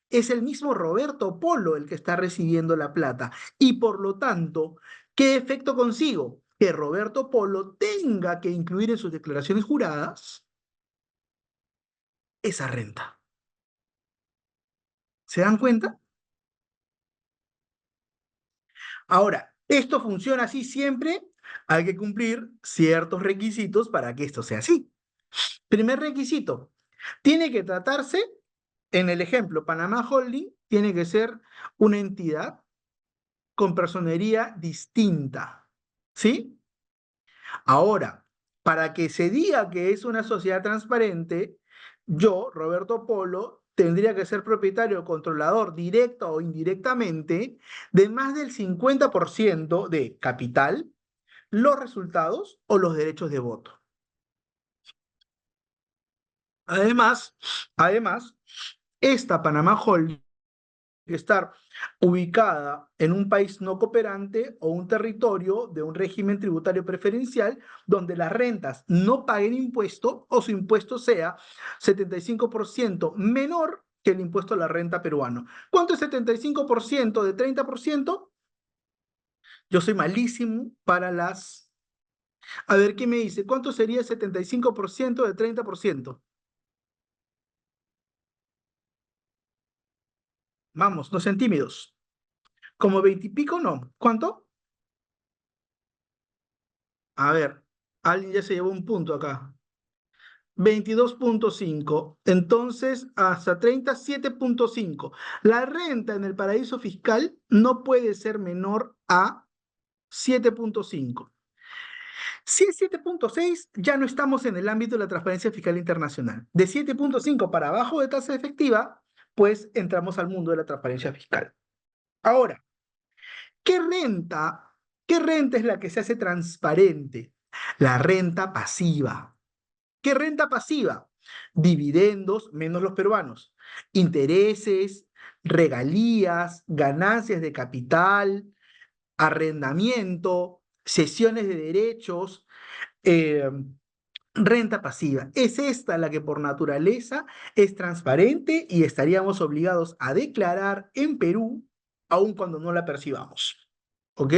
B: Es el mismo Roberto Polo el que está recibiendo la plata. Y por lo tanto, ¿qué efecto consigo? Que Roberto Polo tenga que incluir en sus declaraciones juradas esa renta. ¿Se dan cuenta? Ahora, ¿esto funciona así siempre? Hay que cumplir ciertos requisitos para que esto sea así. Primer requisito, tiene que tratarse, en el ejemplo, Panamá Holding, tiene que ser una entidad con personería distinta. ¿Sí? Ahora, para que se diga que es una sociedad transparente, yo, Roberto Polo, tendría que ser propietario o controlador directo o indirectamente de más del 50% de capital, los resultados o los derechos de voto. Además, además, esta Panamá Holding estar ubicada en un país no cooperante o un territorio de un régimen tributario preferencial donde las rentas no paguen impuesto o su impuesto sea 75% menor que el impuesto a la renta peruano. ¿Cuánto es 75% de 30%? Yo soy malísimo para las... A ver, ¿qué me dice? ¿Cuánto sería 75% de 30%? Vamos, no sean tímidos. Como 20 y pico, no. ¿Cuánto? A ver, alguien ya se llevó un punto acá. 22,5. Entonces, hasta 37,5. La renta en el paraíso fiscal no puede ser menor a 7,5. Si es 7,6, ya no estamos en el ámbito de la transparencia fiscal internacional. De 7,5 para abajo de tasa efectiva, pues entramos al mundo de la transparencia fiscal. Ahora, ¿qué renta? ¿Qué renta es la que se hace transparente? La renta pasiva. ¿Qué renta pasiva? Dividendos menos los peruanos, intereses, regalías, ganancias de capital, arrendamiento, cesiones de derechos, eh, renta pasiva. Es esta la que por naturaleza es transparente y estaríamos obligados a declarar en Perú, aun cuando no la percibamos. ¿Ok?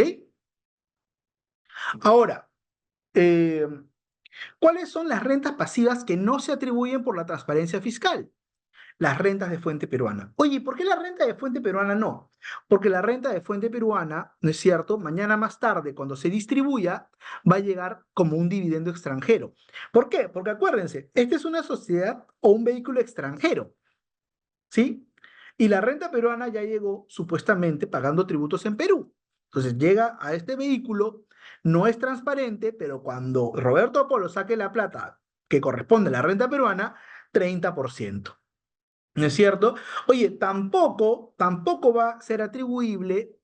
B: Ahora, eh, ¿cuáles son las rentas pasivas que no se atribuyen por la transparencia fiscal? Las rentas de fuente peruana. Oye, ¿por qué la renta de fuente peruana no? Porque la renta de fuente peruana, ¿no es cierto? Mañana más tarde, cuando se distribuya, va a llegar como un dividendo extranjero. ¿Por qué? Porque acuérdense, esta es una sociedad o un vehículo extranjero, ¿sí? Y la renta peruana ya llegó supuestamente pagando tributos en Perú. Entonces llega a este vehículo, no es transparente, pero cuando Roberto Polo saque la plata que corresponde a la renta peruana, 30%. ¿No es cierto? Oye, tampoco va a ser atribuible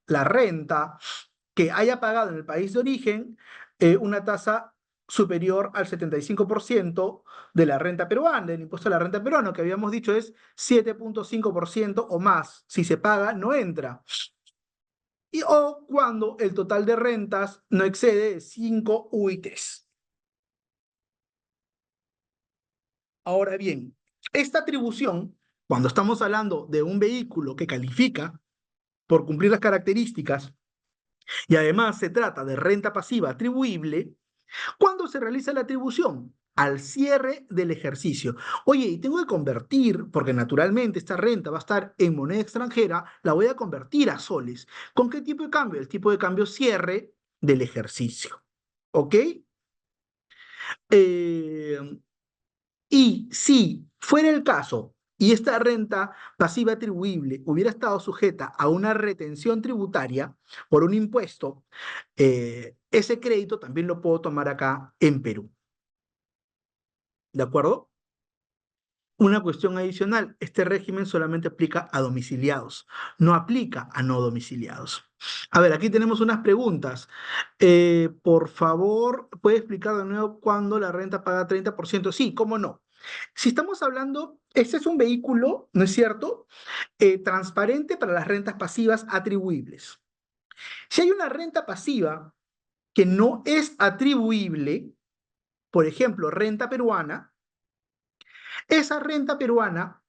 B: la renta que haya pagado en el país de origen una tasa superior al 75% de la renta peruana, del impuesto a la renta peruano, que habíamos dicho es 7,5% o más. Si se paga, no entra. O cuando el total de rentas no excede 5 UITs. Ahora bien, esta atribución Cuando estamos hablando de un vehículo que califica por cumplir las características y además se trata de renta pasiva atribuible, ¿cuándo se realiza la atribución? Al cierre del ejercicio. Oye, y tengo que convertir, porque naturalmente esta renta va a estar en moneda extranjera, la voy a convertir a soles. ¿Con qué tipo de cambio? El tipo de cambio cierre del ejercicio. ¿Ok? Eh, y si fuera el caso y esta renta pasiva atribuible hubiera estado sujeta a una retención tributaria por un impuesto, ese crédito también lo puedo tomar acá en Perú. ¿De acuerdo? Una cuestión adicional, este régimen solamente aplica a domiciliados, no aplica a no domiciliados. A ver, aquí tenemos unas preguntas. Por favor, ¿puede explicar de nuevo cuándo la renta paga 30%? Sí, cómo no. Si estamos hablando, este es un vehículo, ¿no es cierto? Transparente para las rentas pasivas atribuibles. Si hay una renta pasiva que no es atribuible, por ejemplo, renta peruana, esa renta peruana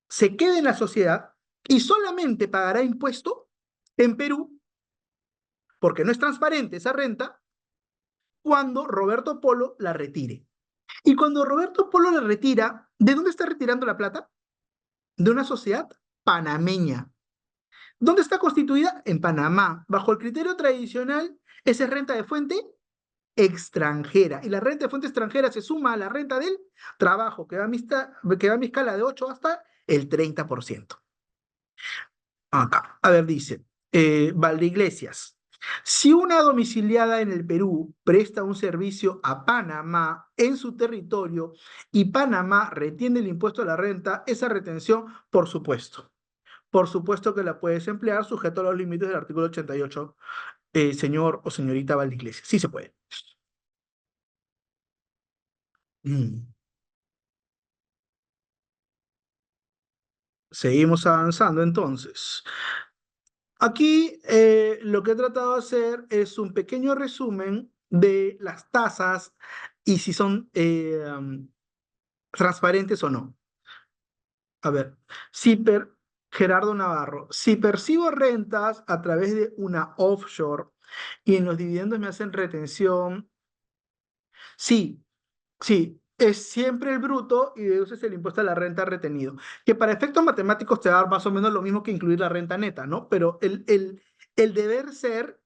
B: se queda en la sociedad y solamente pagará impuesto en Perú, porque no es transparente esa renta, cuando Roberto Polo la retire. Y cuando Roberto Polo la retira, ¿de dónde está retirando la plata? De una sociedad panameña. ¿Dónde está constituida? En Panamá. Bajo el criterio tradicional, esa es renta de fuente extranjera. Y la renta de fuente extranjera se suma a la renta del trabajo, que va a mi escala de 8 hasta el 30%. Acá. A ver, dice, Valdeiglesias. Si una domiciliada en el Perú presta un servicio a Panamá en su territorio y Panamá retiene el impuesto a la renta, esa retención, por supuesto que la puedes emplear sujeto a los límites del artículo 88, señor o señorita Valdeiglesias. Sí se puede. Mm. Seguimos avanzando entonces. Aquí lo que he tratado de hacer es un pequeño resumen de las tasas y si son transparentes o no. A ver, si per, Gerardo Navarro, si percibo rentas a través de una offshore y en los dividendos me hacen retención, sí, sí, es siempre el bruto y deduces el impuesto a la renta retenido, que para efectos matemáticos te da más o menos lo mismo que incluir la renta neta, ¿no? Pero el deber ser,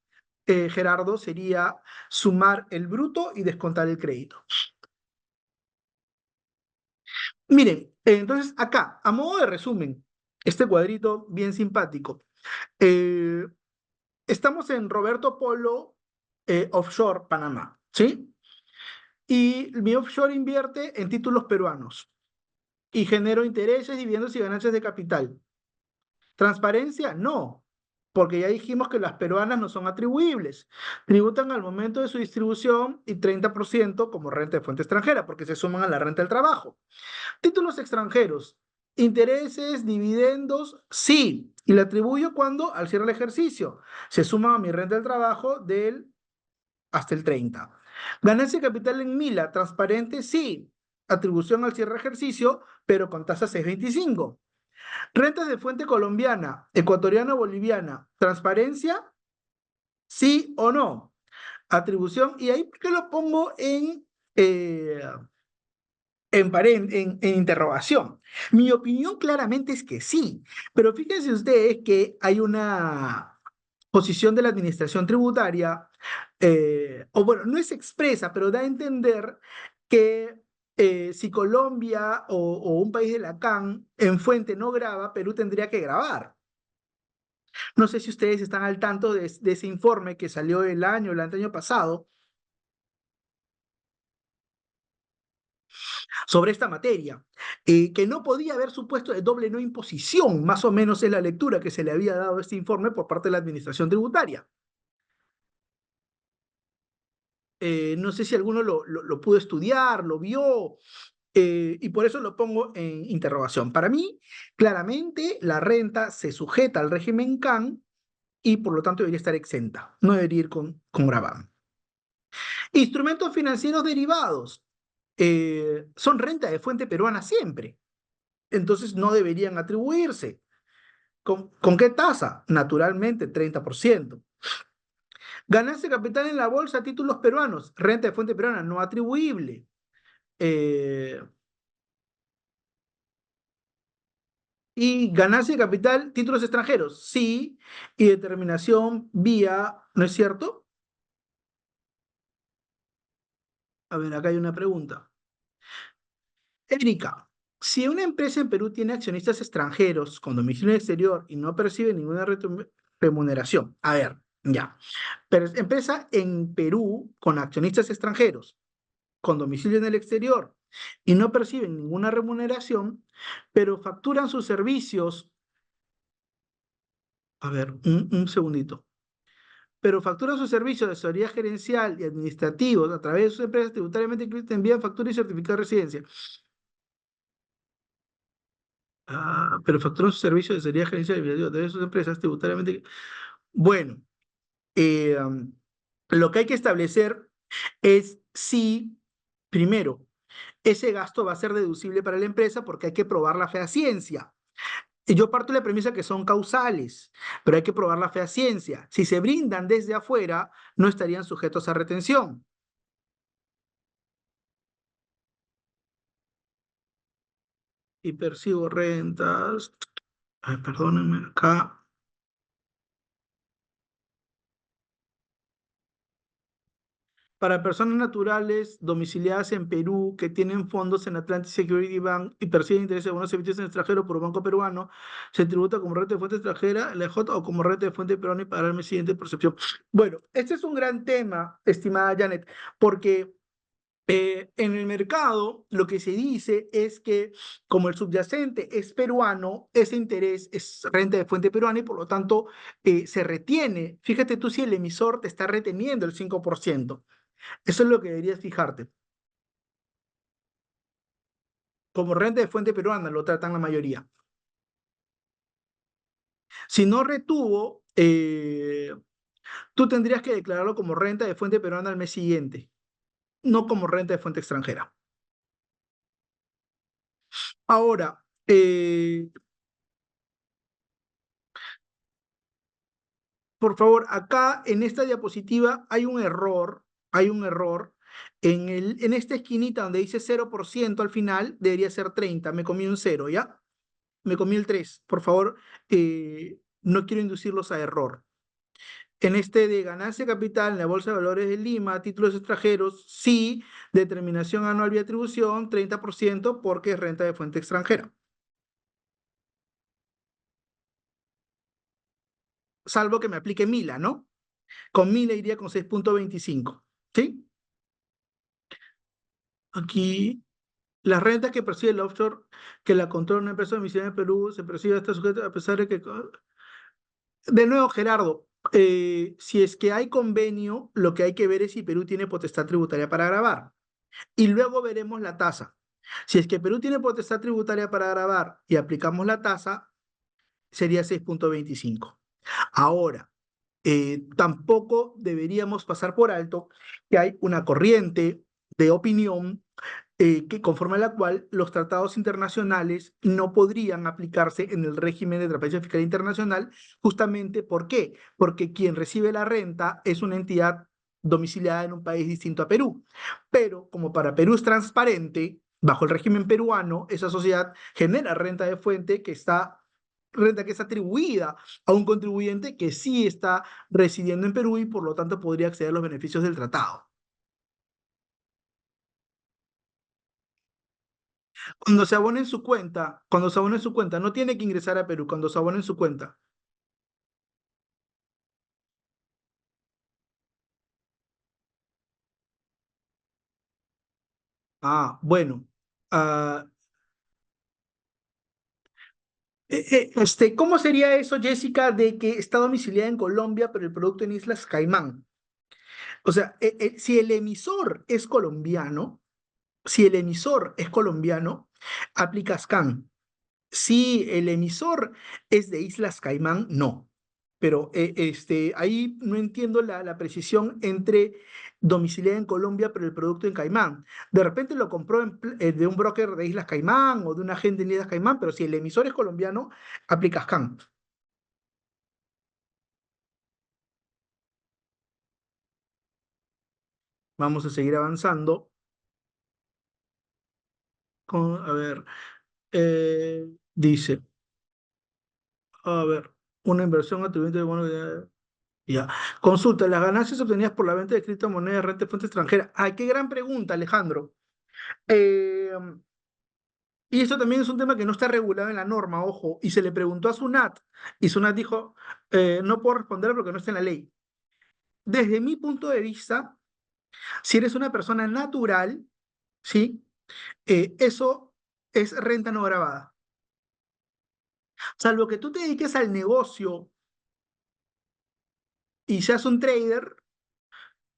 B: Gerardo, sería sumar el bruto y descontar el crédito. Miren, entonces acá, a modo de resumen, este cuadrito bien simpático. eh, Estamos en Roberto Polo Offshore, Panamá, ¿sí? Y mi offshore invierte en títulos peruanos y genero intereses, dividendos y ganancias de capital. ¿Transparencia? No, porque ya dijimos que las peruanas no son atribuibles. Tributan al momento de su distribución y 30% como renta de fuente extranjera, porque se suman a la renta del trabajo. Títulos extranjeros, intereses, dividendos, sí. Y le atribuyo cuando al cierre del ejercicio. Se suma a mi renta del trabajo del hasta el 30. Ganancia de capital en Mila, transparente, sí. Atribución al cierre del ejercicio, pero con tasa 6.25. Rentas de fuente colombiana, ecuatoriana o boliviana, transparencia, sí o no. Atribución, y ahí, ¿por qué lo pongo en interrogación? Mi opinión claramente es que sí, pero fíjense ustedes que hay una posición de la administración tributaria, o bueno, no es expresa, pero da a entender que si Colombia o un país de la CAN en fuente no graba, Perú tendría que grabar. No sé si ustedes están al tanto de ese informe que salió el año pasado, sobre esta materia, que no podía haber supuesto de doble no imposición, más o menos es la lectura que se le había dado a este informe por parte de la Administración Tributaria. No sé si alguno lo pudo estudiar, lo vio, y por eso lo pongo en interrogación. Para mí, claramente, la renta se sujeta al régimen CAN y por lo tanto debería estar exenta, no debería ir con gravamen. Instrumentos financieros derivados son renta de fuente peruana siempre. entonces no deberían atribuirse. ¿Con qué tasa? Naturalmente, 30%. Ganancia de capital en la bolsa, títulos peruanos, renta de fuente peruana, no atribuible. Eh, y ganancia de capital, títulos extranjeros, sí. Y determinación vía, ¿no es cierto? A ver, acá hay una pregunta. Erika, si una empresa en Perú tiene accionistas extranjeros con domicilio en el exterior y no percibe ninguna remuneración, a ver, ya, pero empresa en Perú con accionistas extranjeros con domicilio en el exterior y no perciben ninguna remuneración, pero facturan sus servicios, a ver, un segundito, pero facturan sus servicios de asesoría gerencial y administrativos a través de sus empresas tributariamente inscritas, envían factura y certificado de residencia. Pero facturan sus servicios de asesoría gerencial y administrativa a través de sus empresas tributariamente. Bueno, lo que hay que establecer es si, primero, ese gasto va a ser deducible para la empresa porque hay que probar la fehaciencia. Y yo parto de la premisa que son causales, pero hay que probar la fehaciencia. Si se brindan desde afuera, no estarían sujetos a retención. Y percibo rentas. Ay, perdónenme acá. Para personas naturales domiciliadas en Perú que tienen fondos en Atlantic Security Bank y perciben intereses de bonos emitidos en el extranjero por un banco peruano, se tributa como renta de fuente extranjera, la EJ, o como renta de fuente peruana y pagará el mes siguiente percepción. Bueno, este es un gran tema, estimada Janet, porque en el mercado lo que se dice es que como el subyacente es peruano, ese interés es renta de fuente peruana y por lo tanto se retiene. Fíjate tú si el emisor te está reteniendo el 5%. Eso es lo que deberías fijarte. Como renta de fuente peruana lo tratan la mayoría. Si no retuvo, tú tendrías que declararlo como renta de fuente peruana al mes siguiente, no como renta de fuente extranjera. Ahora, por favor, acá en esta diapositiva hay un error. En esta esquinita donde dice 0% al final, debería ser 30. Me comí un cero, ¿ya? Me comí el 3. Por favor, no quiero inducirlos a error. En este de ganancia capital en la Bolsa de Valores de Lima, títulos extranjeros, sí, determinación anual vía atribución, 30% porque es renta de fuente extranjera. Salvo que me aplique Mila, ¿no? Con Mila iría con 6,25. ¿Sí? Aquí, las rentas que percibe el offshore, que la controla una empresa domiciliada en Perú, se percibe hasta sujeto a pesar de que... De nuevo, Gerardo, si es que hay convenio, lo que hay que ver es si Perú tiene potestad tributaria para grabar. Y luego veremos la tasa. Si es que Perú tiene potestad tributaria para grabar y aplicamos la tasa, sería 6,25. Ahora, tampoco deberíamos pasar por alto que hay una corriente de opinión que conforme a la cual los tratados internacionales no podrían aplicarse en el régimen de transparencia fiscal internacional, justamente ¿por qué? Porque quien recibe la renta es una entidad domiciliada en un país distinto a Perú. Pero como para Perú es transparente, bajo el régimen peruano, esa sociedad genera renta que es atribuida a un contribuyente que sí está residiendo en Perú y por lo tanto podría acceder a los beneficios del tratado. Cuando se abone en su cuenta, no tiene que ingresar a Perú, cuando se abone en su cuenta. Bueno. Ah, ¿Cómo sería eso, Jessica, de que está domiciliada en Colombia, pero el producto en Islas Caimán? O sea, si el emisor es colombiano, si el emisor es colombiano, aplicas CAN. Si el emisor es de Islas Caimán, no. pero ahí no entiendo la precisión entre domiciliar en Colombia, pero el producto en Caimán. De repente lo compró de un broker de Islas Caimán o de un agente en Islas Caimán, pero si el emisor es colombiano, aplicas CAN. Vamos a seguir avanzando a ver, dice, a ver, una inversión atribuyente de bono ya. Consulta, las ganancias obtenidas por la venta de criptomonedas, renta de fuente extranjera. ¡Ay, qué gran pregunta, Alejandro! Eh, y esto también es un tema que no está regulado en la norma, ojo, y se le preguntó a Sunat, y Sunat dijo, no puedo responder porque no está en la ley. Desde mi punto de vista, si eres una persona natural, ¿sí? Eso es renta no grabada. Salvo que tú te dediques al negocio y seas un trader,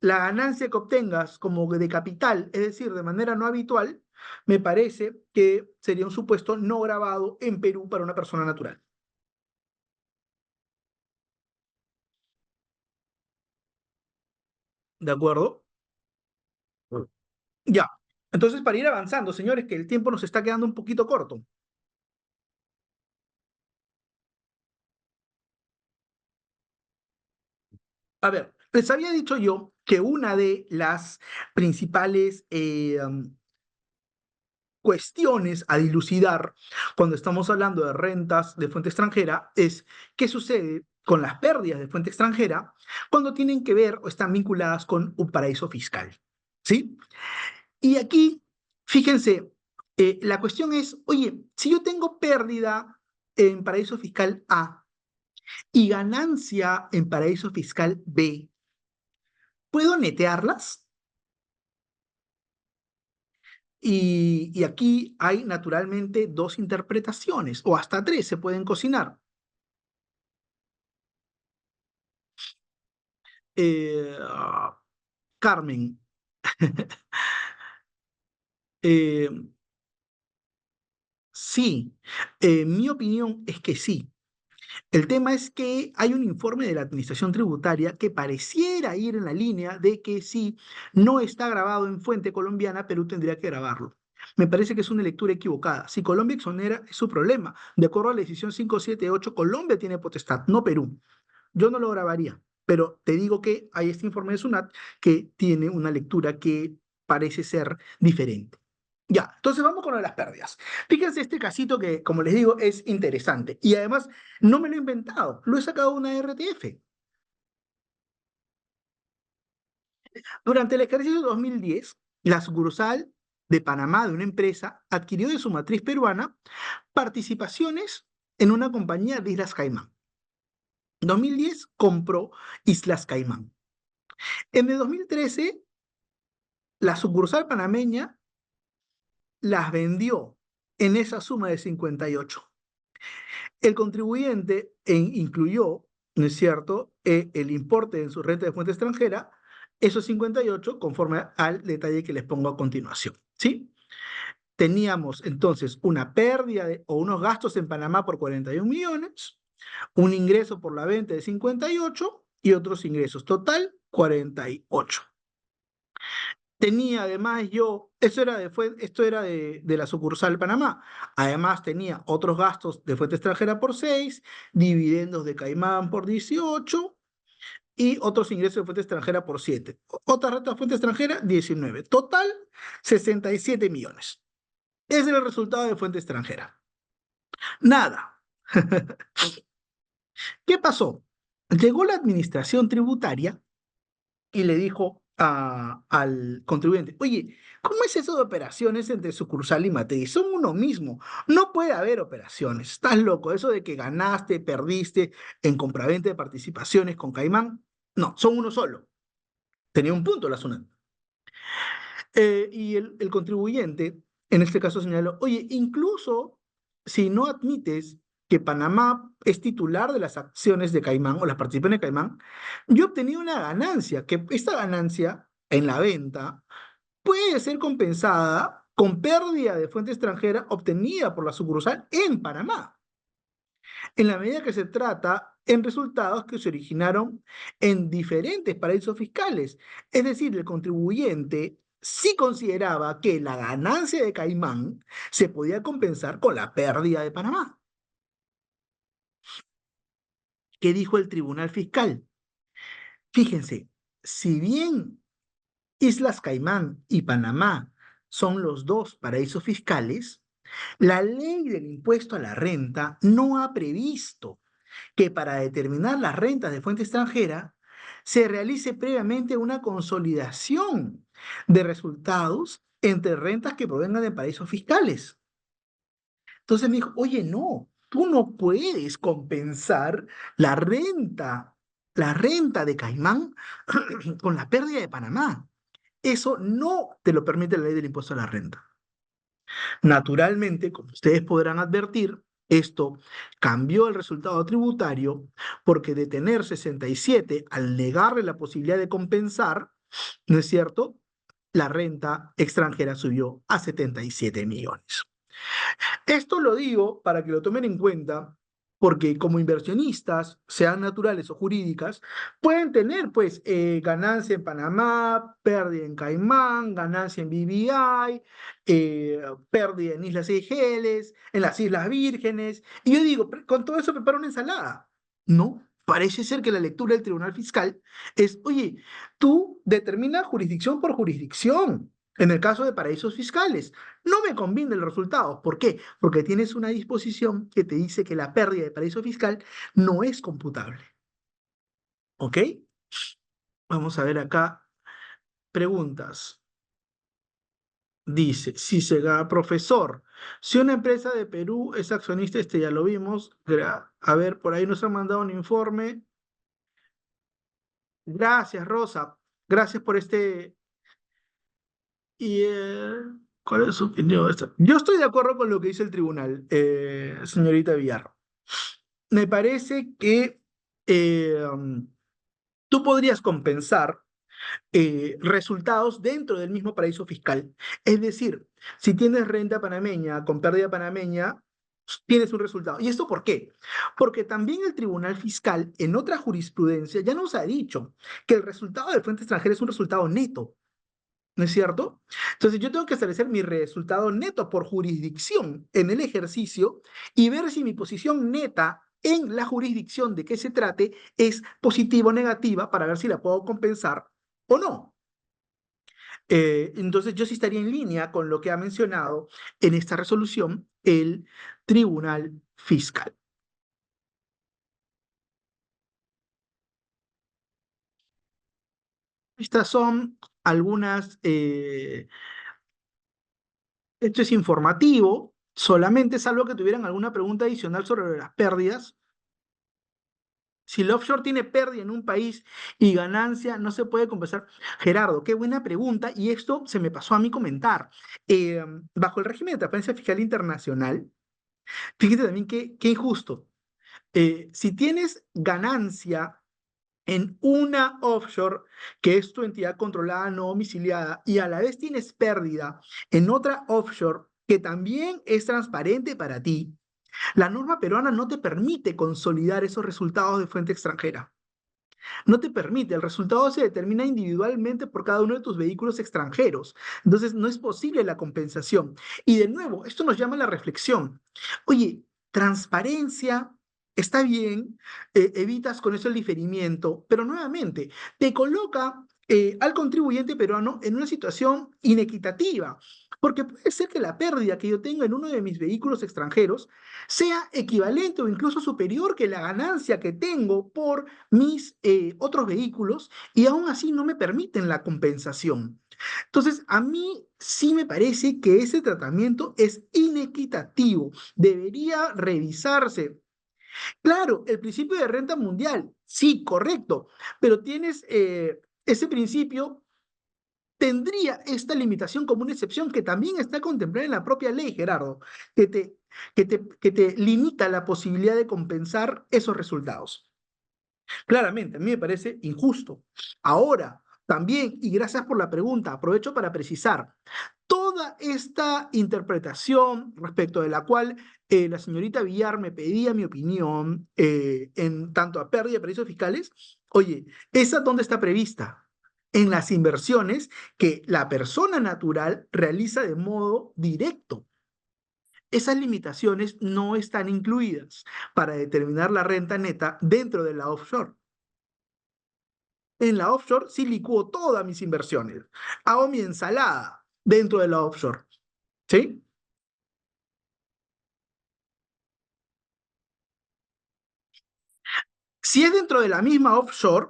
B: la ganancia que obtengas como de capital, es decir, de manera no habitual, me parece que sería un supuesto no grabado en Perú para una persona natural. ¿De acuerdo? Ya. Entonces, para ir avanzando, señores, que el tiempo nos está quedando un poquito corto. A ver, les había dicho yo que una de las principales cuestiones a dilucidar cuando estamos hablando de rentas de fuente extranjera es qué sucede con las pérdidas de fuente extranjera cuando tienen que ver o están vinculadas con un paraíso fiscal. ¿Sí? Y aquí, fíjense, la cuestión es, oye, si yo tengo pérdida en paraíso fiscal A y ganancia en paraíso fiscal B, ¿puedo netearlas? Y aquí hay naturalmente dos interpretaciones, o hasta tres se pueden cocinar. Eh, ah, Carmen, eh, sí, mi opinión es que sí. El tema es que hay un informe de la Administración Tributaria que pareciera ir en la línea de que si no está grabado en fuente colombiana, Perú tendría que grabarlo. Me parece que es una lectura equivocada. Si Colombia exonera, es su problema. De acuerdo a la decisión 578, Colombia tiene potestad, no Perú. Yo no lo grabaría, pero te digo que hay este informe de SUNAT que tiene una lectura que parece ser diferente. Ya, entonces vamos con lo de las pérdidas. Fíjense este casito que, como les digo, es interesante. Y además, no me lo he inventado, lo he sacado de una RTF. Durante el ejercicio 2010, la sucursal de Panamá de una empresa adquirió de su matriz peruana participaciones en una compañía de Islas Caimán. En 2010 compró Islas Caimán. En el 2013, la sucursal panameña las vendió en esa suma de 58. El contribuyente incluyó, ¿no es cierto?, el importe en su renta de fuente extranjera, esos 58, conforme al detalle que les pongo a continuación. ¿Sí? Teníamos entonces una pérdida o unos gastos en Panamá por 41 millones, un ingreso por la venta de 58 y otros ingresos. Total, 48. Tenía además yo, esto era de la sucursal Panamá. Además tenía otros gastos de fuente extranjera por 6, dividendos de Caimán por 18 y otros ingresos de fuente extranjera por 7. Otra renta de fuente extranjera, 19. Total, 67 millones. Ese era el resultado de fuente extranjera. Nada. ¿Qué pasó? Llegó la administración tributaria y le dijo al contribuyente, oye, ¿cómo es eso de operaciones entre sucursal y matriz? Son uno mismo, no puede haber operaciones, estás loco, eso de que ganaste, perdiste en compraventa de participaciones con Caimán, no, son uno solo. Tenía un punto la zona. Y el contribuyente, en este caso señaló, oye, incluso si no admites que Panamá es titular de las acciones de Caimán o las participaciones de Caimán, yo he obtenido una ganancia, que esta ganancia en la venta puede ser compensada con pérdida de fuente extranjera obtenida por la sucursal en Panamá. En la medida que se trata en resultados que se originaron en diferentes paraísos fiscales. Es decir, el contribuyente sí consideraba que la ganancia de Caimán se podía compensar con la pérdida de Panamá. ¿Qué dijo el Tribunal Fiscal? Fíjense, si bien Islas Caimán y Panamá son los dos paraísos fiscales, la ley del impuesto a la renta no ha previsto que para determinar las rentas de fuente extranjera se realice previamente una consolidación de resultados entre rentas que provengan de paraísos fiscales. Entonces me dijo, oye, no, tú no puedes compensar la renta, la renta de Caimán con la pérdida de Panamá. Eso no te lo permite la ley del impuesto a la renta. Naturalmente, como ustedes podrán advertir, esto cambió el resultado tributario porque de tener 67 al negarle la posibilidad de compensar, ¿no es cierto? La renta extranjera subió a 77 millones. Esto lo digo para que lo tomen en cuenta, porque como inversionistas, sean naturales o jurídicas, pueden tener pues ganancia en Panamá, pérdida en Caimán, ganancia en BVI, pérdida en Islas Seychelles, en las Islas Vírgenes. Y yo digo, con todo eso preparo una ensalada. No, parece ser que la lectura del Tribunal Fiscal es, oye, tú determinas jurisdicción por jurisdicción. En el caso de paraísos fiscales, no me conviene el resultado. ¿Por qué? Porque tienes una disposición que te dice que la pérdida de paraíso fiscal no es computable. ¿Ok? Vamos a ver acá preguntas. Dice, si se da profesor, si una empresa de Perú es accionista, este ya lo vimos. A ver, por ahí nos han mandado un informe. Gracias, Rosa. Gracias por este. Y, ¿cuál es su opinión? Yo estoy de acuerdo con lo que dice el tribunal, señorita Villar. Me parece que um, tú podrías compensar resultados dentro del mismo paraíso fiscal. Es decir, si tienes renta panameña con pérdida panameña, tienes un resultado. ¿Y esto por qué? Porque también el Tribunal Fiscal, en otra jurisprudencia, ya nos ha dicho que el resultado de fuente extranjera es un resultado neto. ¿No es cierto? Entonces yo tengo que establecer mi resultado neto por jurisdicción en el ejercicio y ver si mi posición neta en la jurisdicción de que se trate es positiva o negativa para ver si la puedo compensar o no. Entonces yo sí estaría en línea con lo que ha mencionado en esta resolución el Tribunal Fiscal. Estas son algunas, esto es informativo, solamente salvo que tuvieran alguna pregunta adicional sobre las pérdidas. Si el offshore tiene pérdida en un país y ganancia, no se puede compensar. Gerardo, qué buena pregunta. Y esto se me pasó a mí comentar. Bajo el régimen de transparencia fiscal internacional, fíjate también qué injusto. Si tienes ganancia en una offshore, que es tu entidad controlada no domiciliada, y a la vez tienes pérdida en otra offshore que también es transparente para ti, la norma peruana no te permite consolidar esos resultados de fuente extranjera. No te permite, el resultado se determina individualmente por cada uno de tus vehículos extranjeros. Entonces, no es posible la compensación. Y de nuevo, esto nos llama a la reflexión. Oye, transparencia, está bien, evitas con eso el diferimiento, pero nuevamente, te coloca al contribuyente peruano en una situación inequitativa. Porque puede ser que la pérdida que yo tenga en uno de mis vehículos extranjeros sea equivalente o incluso superior que la ganancia que tengo por mis otros vehículos y aún así no me permiten la compensación. Entonces, a mí sí me parece que ese tratamiento es inequitativo, debería revisarse. Claro, el principio de renta mundial, sí, correcto, pero tienes ese principio, tendría esta limitación como una excepción que también está contemplada en la propia ley, Gerardo, que te limita la posibilidad de compensar esos resultados. Claramente, a mí me parece injusto. Ahora, también, y gracias por la pregunta, aprovecho para precisar, todo toda esta interpretación respecto de la cual la señorita Villar me pedía mi opinión en tanto a pérdida de paraísos fiscales, oye, ¿esa dónde está prevista? En las inversiones que la persona natural realiza de modo directo. Esas limitaciones no están incluidas para determinar la renta neta dentro de la offshore. En la offshore sí licuo todas mis inversiones. Hago mi ensalada dentro de la offshore. ¿Sí? Si es dentro de la misma offshore,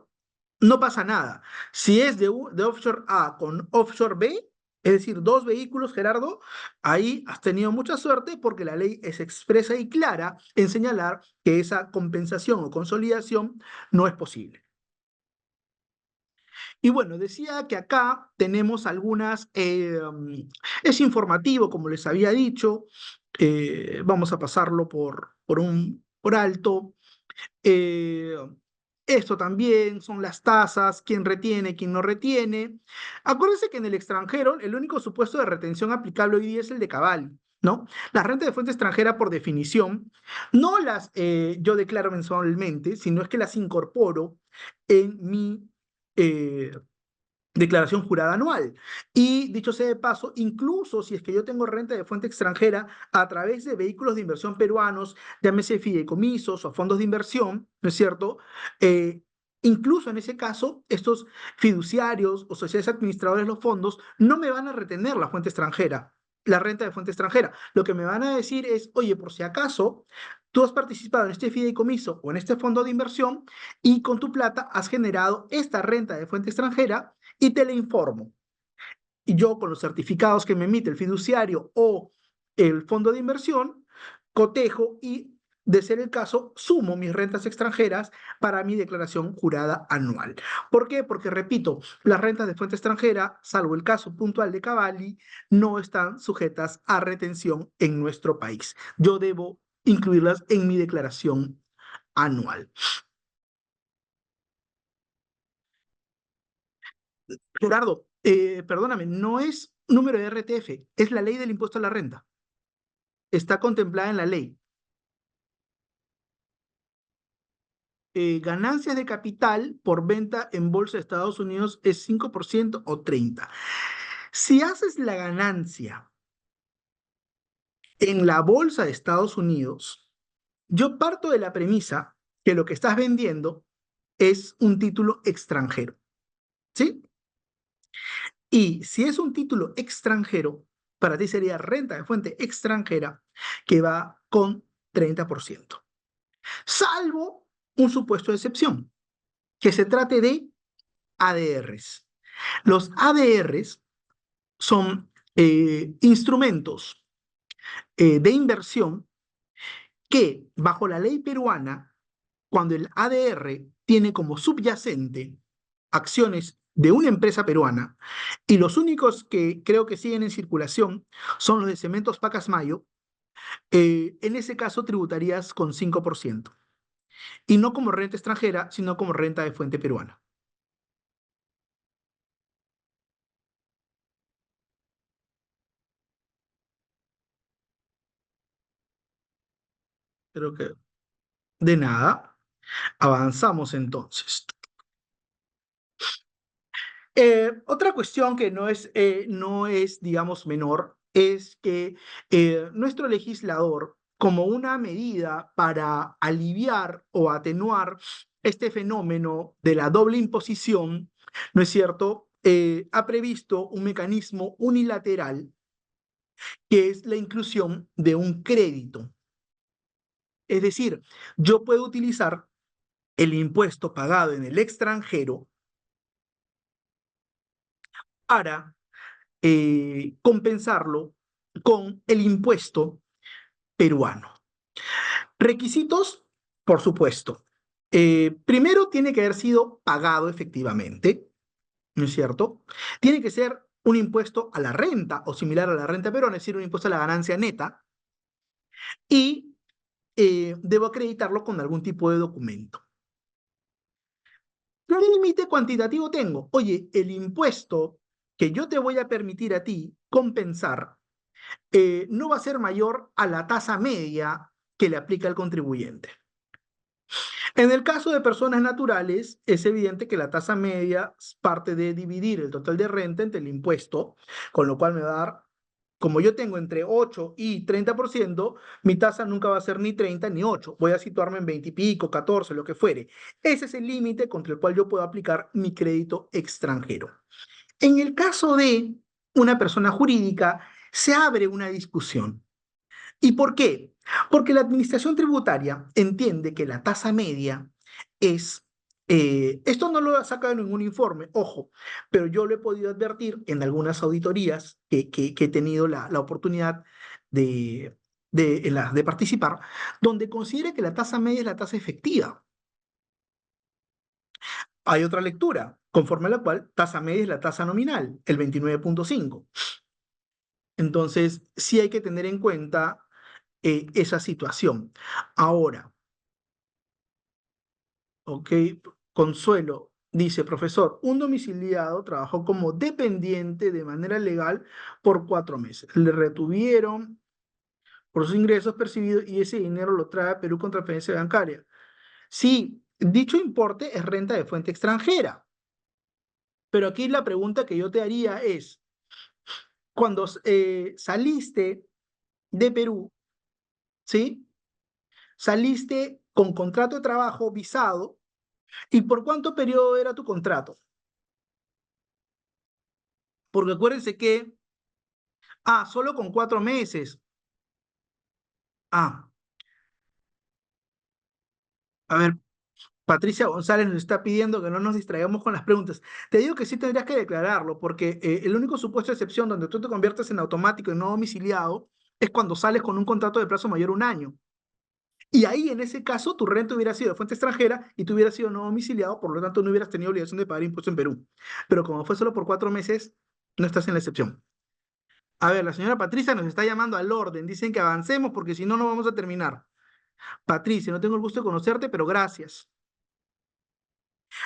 B: no pasa nada. Si es de offshore A con offshore B, es decir, dos vehículos, Gerardo, ahí has tenido mucha suerte porque la ley es expresa y clara en señalar que esa compensación o consolidación no es posible. Y bueno, decía que acá tenemos algunas, es informativo, como les había dicho, vamos a pasarlo por alto. Eh, Esto también son las tasas, quién retiene, quién no retiene. Acuérdense que en el extranjero el único supuesto de retención aplicable hoy día es el de Cavalli, ¿no? Las rentas de fuente extranjera, por definición, no las yo declaro mensualmente, sino es que las incorporo en mi declaración jurada anual. Y dicho sea de paso, incluso si es que yo tengo renta de fuente extranjera a través de vehículos de inversión peruanos, llámese fideicomisos o fondos de inversión, ¿no es cierto? Eh, Incluso en ese caso, estos fiduciarios o sociedades administradores de los fondos no me van a retener la fuente extranjera, la renta de fuente extranjera. Lo que me van a decir es, oye, por si acaso, tú has participado en este fideicomiso o en este fondo de inversión y con tu plata has generado esta renta de fuente extranjera y te le informo. Y yo con los certificados que me emite el fiduciario o el fondo de inversión, cotejo y, de ser el caso, sumo mis rentas extranjeras para mi declaración jurada anual. ¿Por qué? Porque, repito, las rentas de fuente extranjera, salvo el caso puntual de Cavalli, no están sujetas a retención en nuestro país. Yo debo incluirlas en mi declaración anual. Gerardo, perdóname, no es número de RTF, es la ley del impuesto a la renta. Está contemplada en la ley. Ganancias de capital por venta en bolsa de Estados Unidos es 5% o 30%. Si haces la ganancia en la bolsa de Estados Unidos, yo parto de la premisa que lo que estás vendiendo es un título extranjero, ¿sí? Y si es un título extranjero, para ti sería renta de fuente extranjera que va con 30%. Salvo un supuesto de excepción, que se trate de ADRs. Los ADRs son instrumentos de inversión que, bajo la ley peruana, cuando el ADR tiene como subyacente acciones de una empresa peruana, y los únicos que creo que siguen en circulación son los de Cementos Pacasmayo, en ese caso tributarías con 5%, y no como renta extranjera, sino como renta de fuente peruana. Creo que de nada. Avanzamos entonces. Otra cuestión que no es, digamos, menor, es que nuestro legislador, como una medida para aliviar o atenuar este fenómeno de la doble imposición, ¿no es cierto? Ha previsto un mecanismo unilateral que es la inclusión de un crédito. Es decir, yo puedo utilizar el impuesto pagado en el extranjero para compensarlo con el impuesto peruano. Requisitos, por supuesto. Primero, tiene que haber sido pagado efectivamente, ¿no es cierto? Tiene que ser un impuesto a la renta o similar a la renta peruana, es decir, un impuesto a la ganancia neta, y debo acreditarlo con algún tipo de documento. ¿Qué límite cuantitativo tengo? Oye, el impuesto que yo te voy a permitir a ti compensar no va a ser mayor a la tasa media que le aplica el contribuyente. En el caso de personas naturales, es evidente que la tasa media parte de dividir el total de renta entre el impuesto, con lo cual me va a dar, como yo tengo entre 8 y 30%, mi tasa nunca va a ser ni 30 ni 8. Voy a situarme en 20 y pico, 14, lo que fuere. Ese es el límite contra el cual yo puedo aplicar mi crédito extranjero. En el caso de una persona jurídica, se abre una discusión. ¿Y por qué? Porque la administración tributaria entiende que la tasa media es, esto no lo ha sacado en ningún informe, ojo, pero yo lo he podido advertir en algunas auditorías que he tenido la oportunidad de, de participar, donde considera que la tasa media es la tasa efectiva. Hay otra lectura, conforme a la cual tasa media es la tasa nominal, el 29,5. Entonces, sí hay que tener en cuenta esa situación. Ahora, ok, Consuelo dice, profesor, un domiciliado trabajó como dependiente de manera legal por 4 meses. Le retuvieron por sus ingresos percibidos y ese dinero lo trae a Perú con transferencia bancaria. Sí, dicho importe es renta de fuente extranjera, pero aquí la pregunta que yo te haría es, cuando saliste de Perú, ¿sí? Saliste con contrato de trabajo visado. ¿Y por cuánto periodo era tu contrato? Porque acuérdense que, solo con 4 meses. Ah, a ver, Patricia González nos está pidiendo que no nos distraigamos con las preguntas. Te digo que sí tendrías que declararlo, porque el único supuesto de excepción donde tú te conviertes en automático y no domiciliado es cuando sales con un contrato de plazo mayor a un año. Y ahí, en ese caso, tu renta hubiera sido de fuente extranjera y tú hubieras sido no domiciliado, por lo tanto, no hubieras tenido obligación de pagar impuestos en Perú. Pero como fue solo por 4 meses, no estás en la excepción. A ver, la señora Patricia nos está llamando al orden. Dicen que avancemos porque si no, no vamos a terminar. Patricia, no tengo el gusto de conocerte, pero gracias.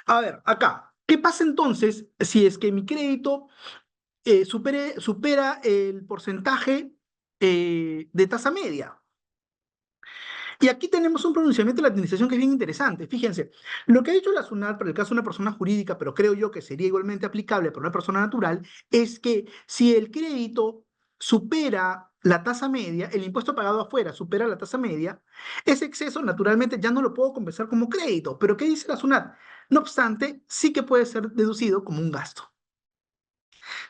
B: A ver, acá, ¿qué pasa entonces si es que mi crédito supera el porcentaje de tasa media? Y aquí tenemos un pronunciamiento de la administración que es bien interesante. Fíjense, lo que ha dicho la SUNAT para el caso de una persona jurídica, pero creo yo que sería igualmente aplicable para una persona natural, es que si el crédito supera la tasa media, el impuesto pagado afuera supera la tasa media, ese exceso naturalmente ya no lo puedo compensar como crédito. Pero ¿qué dice la SUNAT? No obstante, sí que puede ser deducido como un gasto.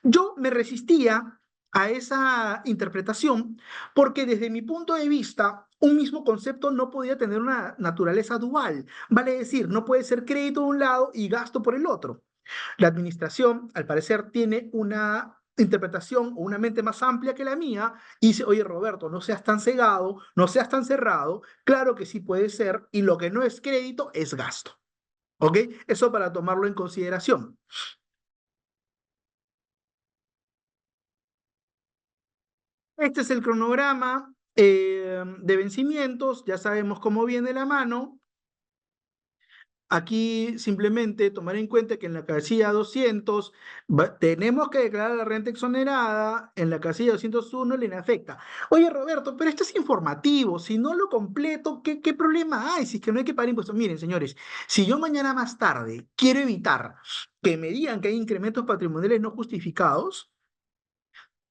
B: Yo me resistía a esa interpretación porque desde mi punto de vista, un mismo concepto no podía tener una naturaleza dual. Vale decir, no puede ser crédito de un lado y gasto por el otro. La administración, al parecer, tiene una interpretación o una mente más amplia que la mía y dice, oye Roberto, no seas tan cegado, no seas tan cerrado, claro que sí puede ser y lo que no es crédito es gasto. ¿Ok? Eso para tomarlo en consideración. Este es el cronograma de vencimientos, ya sabemos cómo viene la mano. Aquí simplemente tomar en cuenta que en la casilla 200 tenemos que declarar la renta exonerada, en la casilla 201 le afecta. Oye Roberto, pero esto es informativo, si no lo completo, ¿qué problema hay? Si es que no hay que pagar impuestos. Miren señores, si yo mañana más tarde quiero evitar que me digan que hay incrementos patrimoniales no justificados,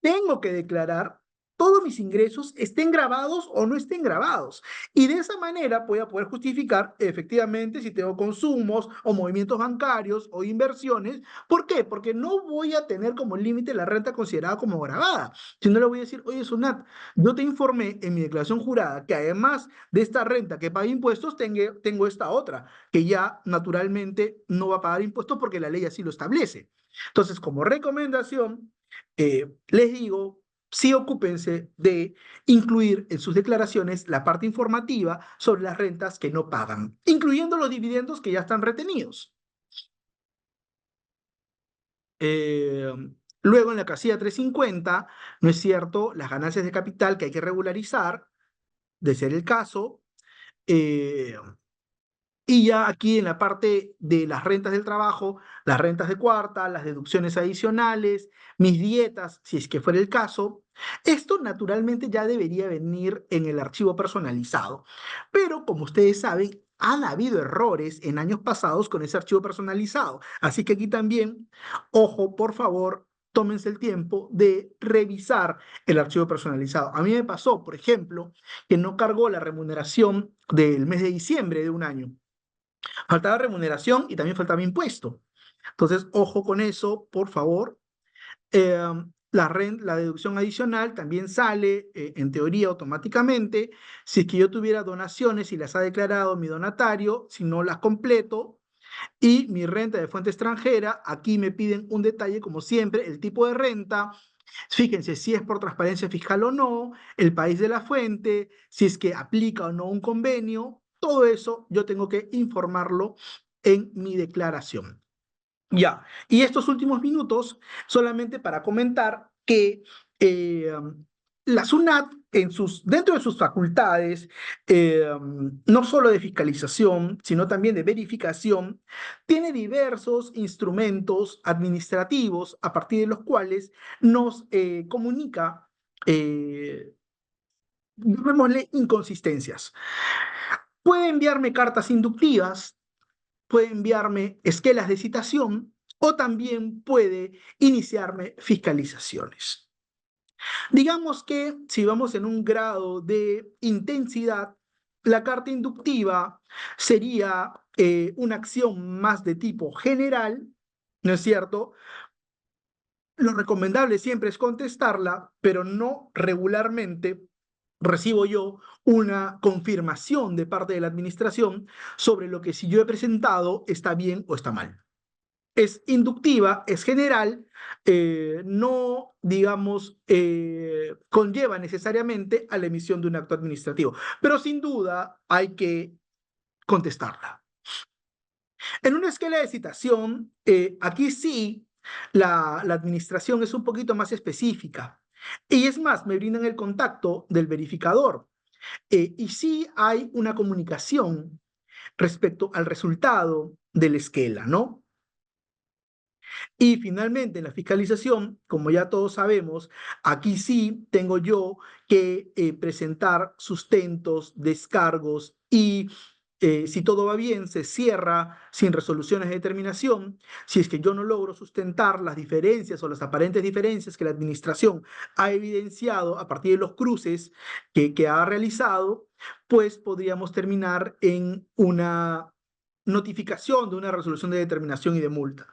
B: tengo que declarar todos mis ingresos, estén grabados o no estén grabados. Y de esa manera voy a poder justificar efectivamente si tengo consumos o movimientos bancarios o inversiones. ¿Por qué? Porque no voy a tener como límite la renta considerada como grabada. Si no le voy a decir, oye, Sunat, yo te informé en mi declaración jurada que además de esta renta que paga impuestos, tengo esta otra, que ya naturalmente no va a pagar impuestos porque la ley así lo establece. Entonces, como recomendación, les digo, sí ocúpense de incluir en sus declaraciones la parte informativa sobre las rentas que no pagan, incluyendo los dividendos que ya están retenidos. Eh, Luego, en la casilla 350, ¿no es cierto? Las ganancias de capital que hay que regularizar, de ser el caso. eh, Y ya aquí en la parte de las rentas del trabajo, las rentas de cuarta, las deducciones adicionales, mis dietas, si es que fuera el caso, esto naturalmente ya debería venir en el archivo personalizado. Pero como ustedes saben, han habido errores en años pasados con ese archivo personalizado. Así que aquí también, ojo, por favor, tómense el tiempo de revisar el archivo personalizado. A mí me pasó, por ejemplo, que no cargó la remuneración del mes de diciembre de un año. Faltaba remuneración y también faltaba impuesto. Entonces, ojo con eso, por favor. Eh, la deducción adicional también sale, en teoría, automáticamente. Si es que yo tuviera donaciones y las ha declarado mi donatario, si no las completo, y mi renta de fuente extranjera, aquí me piden un detalle, como siempre, el tipo de renta. Fíjense si es por transparencia fiscal o no, el país de la fuente, si es que aplica o no un convenio, todo eso yo tengo que informarlo en mi declaración. Ya, y estos últimos minutos solamente para comentar que eh, la SUNAT dentro de sus facultades, no solo de fiscalización, sino también de verificación, tiene diversos instrumentos administrativos a partir de los cuales nos comunica, llamémosle inconsistencias. Puede enviarme cartas inductivas, puede enviarme esquelas de citación o también puede iniciarme fiscalizaciones. Digamos que si vamos en un grado de intensidad, la carta inductiva sería una acción más de tipo general, ¿no es cierto? Lo recomendable siempre es contestarla, pero no regularmente recibo yo una confirmación de parte de la administración sobre lo que si yo he presentado está bien o está mal. Es inductiva, es general, no, digamos, conlleva necesariamente a la emisión de un acto administrativo, pero sin duda hay que contestarla. En una escala de citación, aquí sí, la administración es un poquito más específica. Y es más, me brindan el contacto del verificador. Y sí hay una comunicación respecto al resultado de la esquela, ¿no? Y finalmente, en la fiscalización, como ya todos sabemos, aquí sí tengo yo que presentar sustentos, descargos y si todo va bien, se cierra sin resoluciones de determinación. Si es que yo no logro sustentar las diferencias o las aparentes diferencias que la administración ha evidenciado a partir de los cruces que ha realizado, pues podríamos terminar en una notificación de una resolución de determinación y de multa.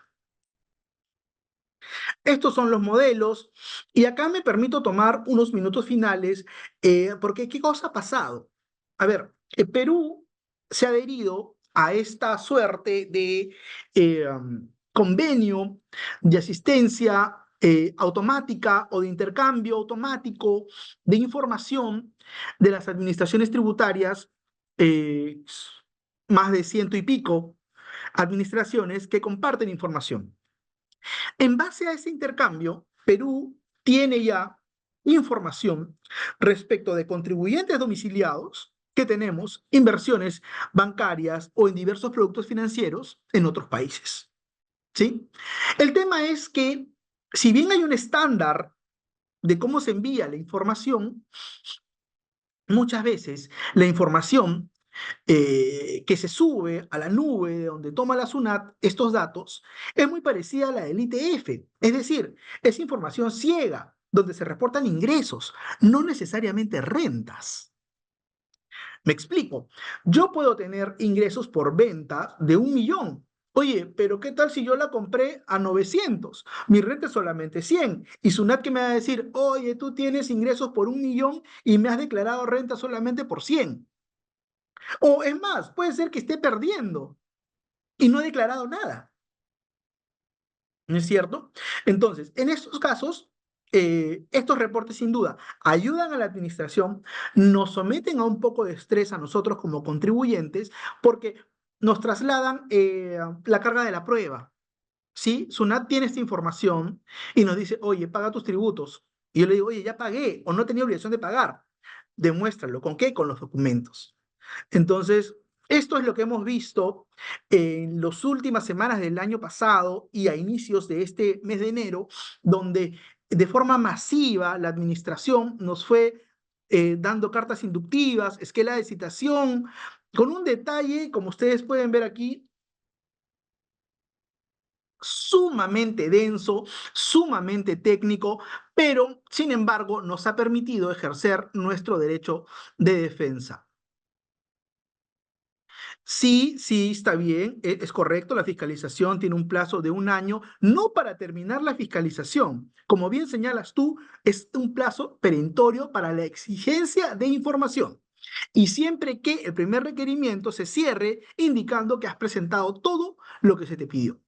B: Estos son los modelos y acá me permito tomar unos minutos finales porque ¿qué cosa ha pasado? A ver, Perú se ha adherido a esta suerte de convenio de asistencia automática o de intercambio automático de información de las administraciones tributarias, eh, más de ciento y pico administraciones que comparten información. En base a ese intercambio, Perú tiene ya información respecto de contribuyentes domiciliados que tenemos inversiones bancarias o en diversos productos financieros en otros países. ¿Sí? El tema es que, si bien hay un estándar de cómo se envía la información, muchas veces la información que se sube a la nube de donde toma la SUNAT estos datos es muy parecida a la del ITF, es decir, es información ciega donde se reportan ingresos, no necesariamente rentas. Me explico, yo puedo tener ingresos por venta de 1 millón. Oye, pero ¿qué tal si yo la compré a 900? Mi renta es solamente 100. Y SUNAT que me va a decir, oye, tú tienes ingresos por 1 millón y me has declarado renta solamente por 100. O es más, puede ser que esté perdiendo y no he declarado nada, ¿no es cierto? Entonces, en estos casos, estos reportes sin duda ayudan a la administración, nos someten a un poco de estrés a nosotros como contribuyentes porque nos trasladan la carga de la prueba. ¿Sí? SUNAT tiene esta información y nos dice, oye, paga tus tributos. Y yo le digo, oye, ya pagué o no tenía obligación de pagar. Demuéstralo. ¿Con qué? Con los documentos. Entonces, Esto es lo que hemos visto en las últimas semanas del año pasado y a inicios de este mes de enero, donde de forma masiva la administración nos fue dando cartas inductivas, esquela de citación, con un detalle, como ustedes pueden ver aquí, sumamente denso, sumamente técnico, pero sin embargo nos ha permitido ejercer nuestro derecho de defensa. Sí, sí, está bien, es correcto, la fiscalización tiene un plazo de un año, no para terminar la fiscalización. Como bien señalas tú, es un plazo perentorio para la exigencia de información. Y siempre que el primer requerimiento se cierre indicando que has presentado todo lo que se te pidió.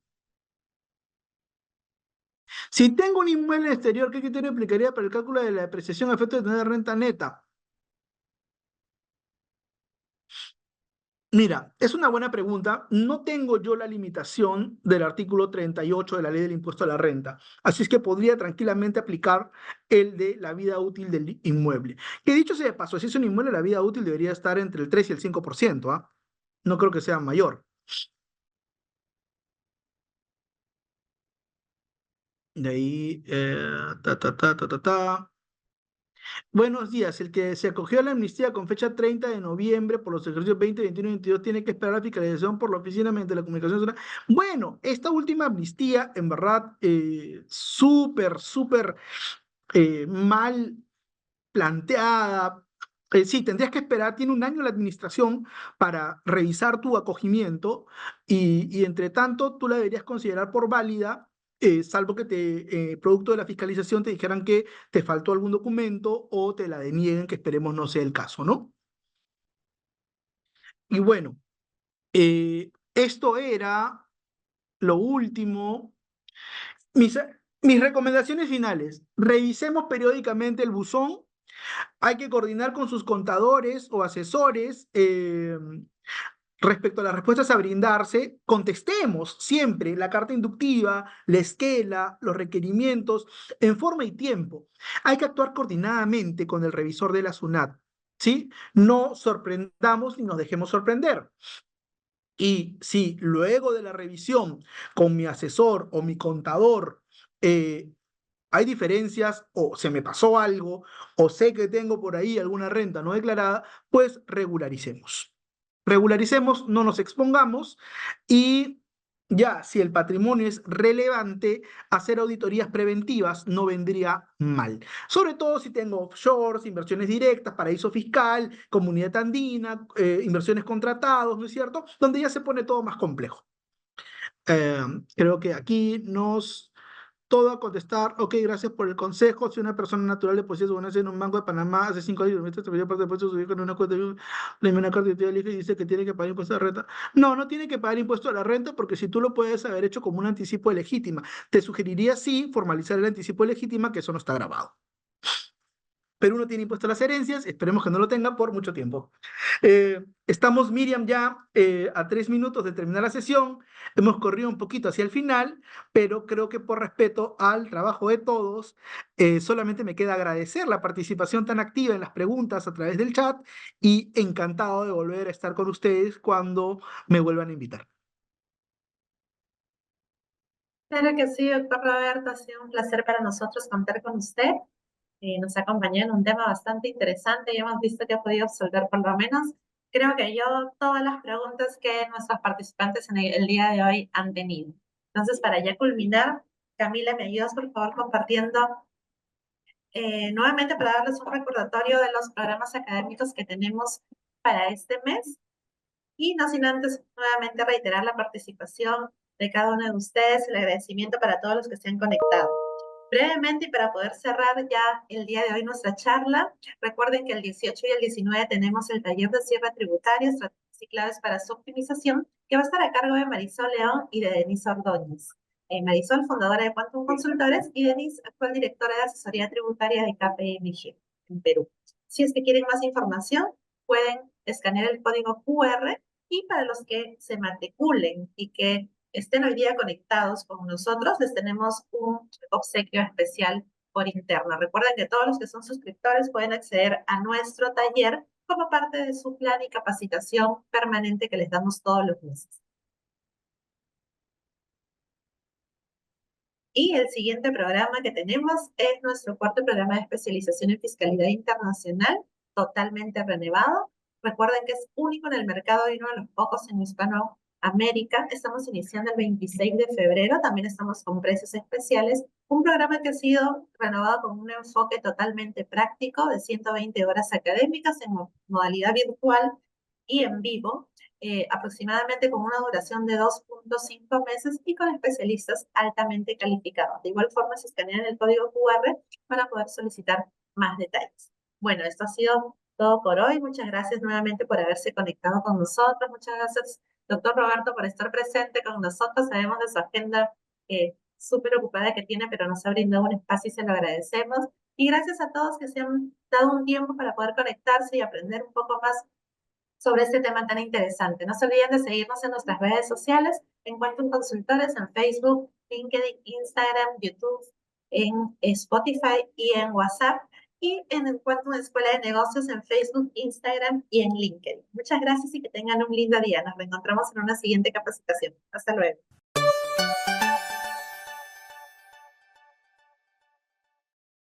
B: Si tengo un inmueble exterior, ¿qué criterio aplicaría para el cálculo de la depreciación a efecto de tener renta neta? Mira, es una buena pregunta. No tengo yo la limitación del artículo 38 de la ley del impuesto a la renta. Así es que podría tranquilamente aplicar el de la vida útil del inmueble. Que dicho sea de paso, si es un inmueble, la vida útil debería estar entre el 3 y el 5%, ¿ah? No creo que sea mayor. De ahí, ta. Buenos días. El que se acogió a la amnistía con fecha 30 de noviembre por los ejercicios 20, 21 y 22 tiene que esperar la fiscalización por la Oficina mediante la Comunicación Social. Bueno, esta última amnistía, en verdad, súper mal planteada. Sí, tendrías que esperar, tiene un año la administración para revisar tu acogimiento y entre tanto tú la deberías considerar por válida, salvo que producto de la fiscalización te dijeran que te faltó algún documento o te la denieguen, que esperemos no sea el caso, ¿no? Y bueno, esto era lo último. Mis, mis recomendaciones finales. Revisemos periódicamente el buzón. Hay que coordinar con sus contadores o asesores respecto a las respuestas a brindarse. Contestemos siempre la carta inductiva, la esquela, los requerimientos en forma y tiempo. Hay que actuar coordinadamente con el revisor de la SUNAT, ¿sí? No sorprendamos ni nos dejemos sorprender. Y si luego de la revisión con mi asesor o mi contador hay diferencias o se me pasó algo o sé que tengo por ahí alguna renta no declarada, pues regularicemos. Regularicemos, no nos expongamos y ya, si el patrimonio es relevante, hacer auditorías preventivas no vendría mal. Sobre todo si tengo offshores, inversiones directas, paraíso fiscal, comunidad andina, inversiones contratados, ¿no es cierto? Donde ya se pone todo más complejo. Eh, Creo que aquí nos todo a contestar, ok, gracias por el consejo. Si una persona natural deposita su ganancia en un banco de Panamá hace 5 años, se pidió parte de impuestos su hijo en una cuenta, le envió una carta de identidad y dice que tiene que pagar impuestos de renta. No, no tiene que pagar impuestos a la renta porque si tú lo puedes haber hecho como un anticipo de legítima, te sugeriría sí formalizar el anticipo de legítima, que eso no está grabado. Pero uno tiene impuesto a las herencias, esperemos que no lo tenga por mucho tiempo. Estamos, Miriam, ya a 3 minutos de terminar la sesión. Hemos corrido un poquito hacia el final, pero creo que por respeto al trabajo de todos, solamente me queda agradecer la participación tan activa en las preguntas a través del chat y encantado de volver a estar con ustedes cuando me vuelvan a invitar.
A: Claro que sí, doctor Roberto, ha sido un placer para nosotros contar con usted. Nos acompañó en un tema bastante interesante y hemos visto que ha podido absolver por lo menos, creo que yo, todas las preguntas que nuestros participantes en el día de hoy han tenido. Entonces, para ya culminar, Camila, ¿me ayudas por favor compartiendo nuevamente para darles un recordatorio de los programas académicos que tenemos para este mes? Y no sin antes nuevamente reiterar la participación de cada uno de ustedes, el agradecimiento para todos los que se han conectado. Brevemente, y para poder cerrar ya el día de hoy nuestra charla, recuerden que el 18 y el 19 tenemos el taller de cierre tributario, estrategias y claves para su optimización, que va a estar a cargo de Marisol León y de Denise Ordóñez. Marisol, fundadora de Quantum Consultores, y Denise, actual directora de asesoría tributaria de KPMG en Perú. Si es que quieren más información, pueden escanear el código QR y para los que se matriculen y que estén hoy día conectados con nosotros, les tenemos un obsequio especial por interno. Recuerden que todos los que son suscriptores pueden acceder a nuestro taller como parte de su plan y capacitación permanente que les damos todos los meses. Y el siguiente programa que tenemos es nuestro cuarto programa de especialización en fiscalidad internacional, totalmente renovado. Recuerden que es único en el mercado y uno de los pocos en Hispanoamérica. Estamos iniciando el 26 de febrero, también estamos con precios especiales. Un programa que ha sido renovado con un enfoque totalmente práctico de 120 horas académicas en modalidad virtual y en vivo, aproximadamente con una duración de 2.5 meses y con especialistas altamente calificados. De igual forma, se escanean el código QR para poder solicitar más detalles. Bueno, esto ha sido todo por hoy. Muchas gracias nuevamente por haberse conectado con nosotros. Muchas gracias, doctor Roberto, por estar presente con nosotros. Sabemos de su agenda súper ocupada que tiene, pero nos ha brindado un espacio y se lo agradecemos. Y gracias a todos que se han dado un tiempo para poder conectarse y aprender un poco más sobre este tema tan interesante. No se olviden de seguirnos en nuestras redes sociales, en Quantum Consultores, en Facebook, LinkedIn, Instagram, YouTube, en Spotify y en WhatsApp, y en Quantum Escuela de Negocios en Facebook, Instagram y en LinkedIn. Muchas gracias y que tengan un lindo día. Nos reencontramos en una siguiente capacitación. Hasta luego.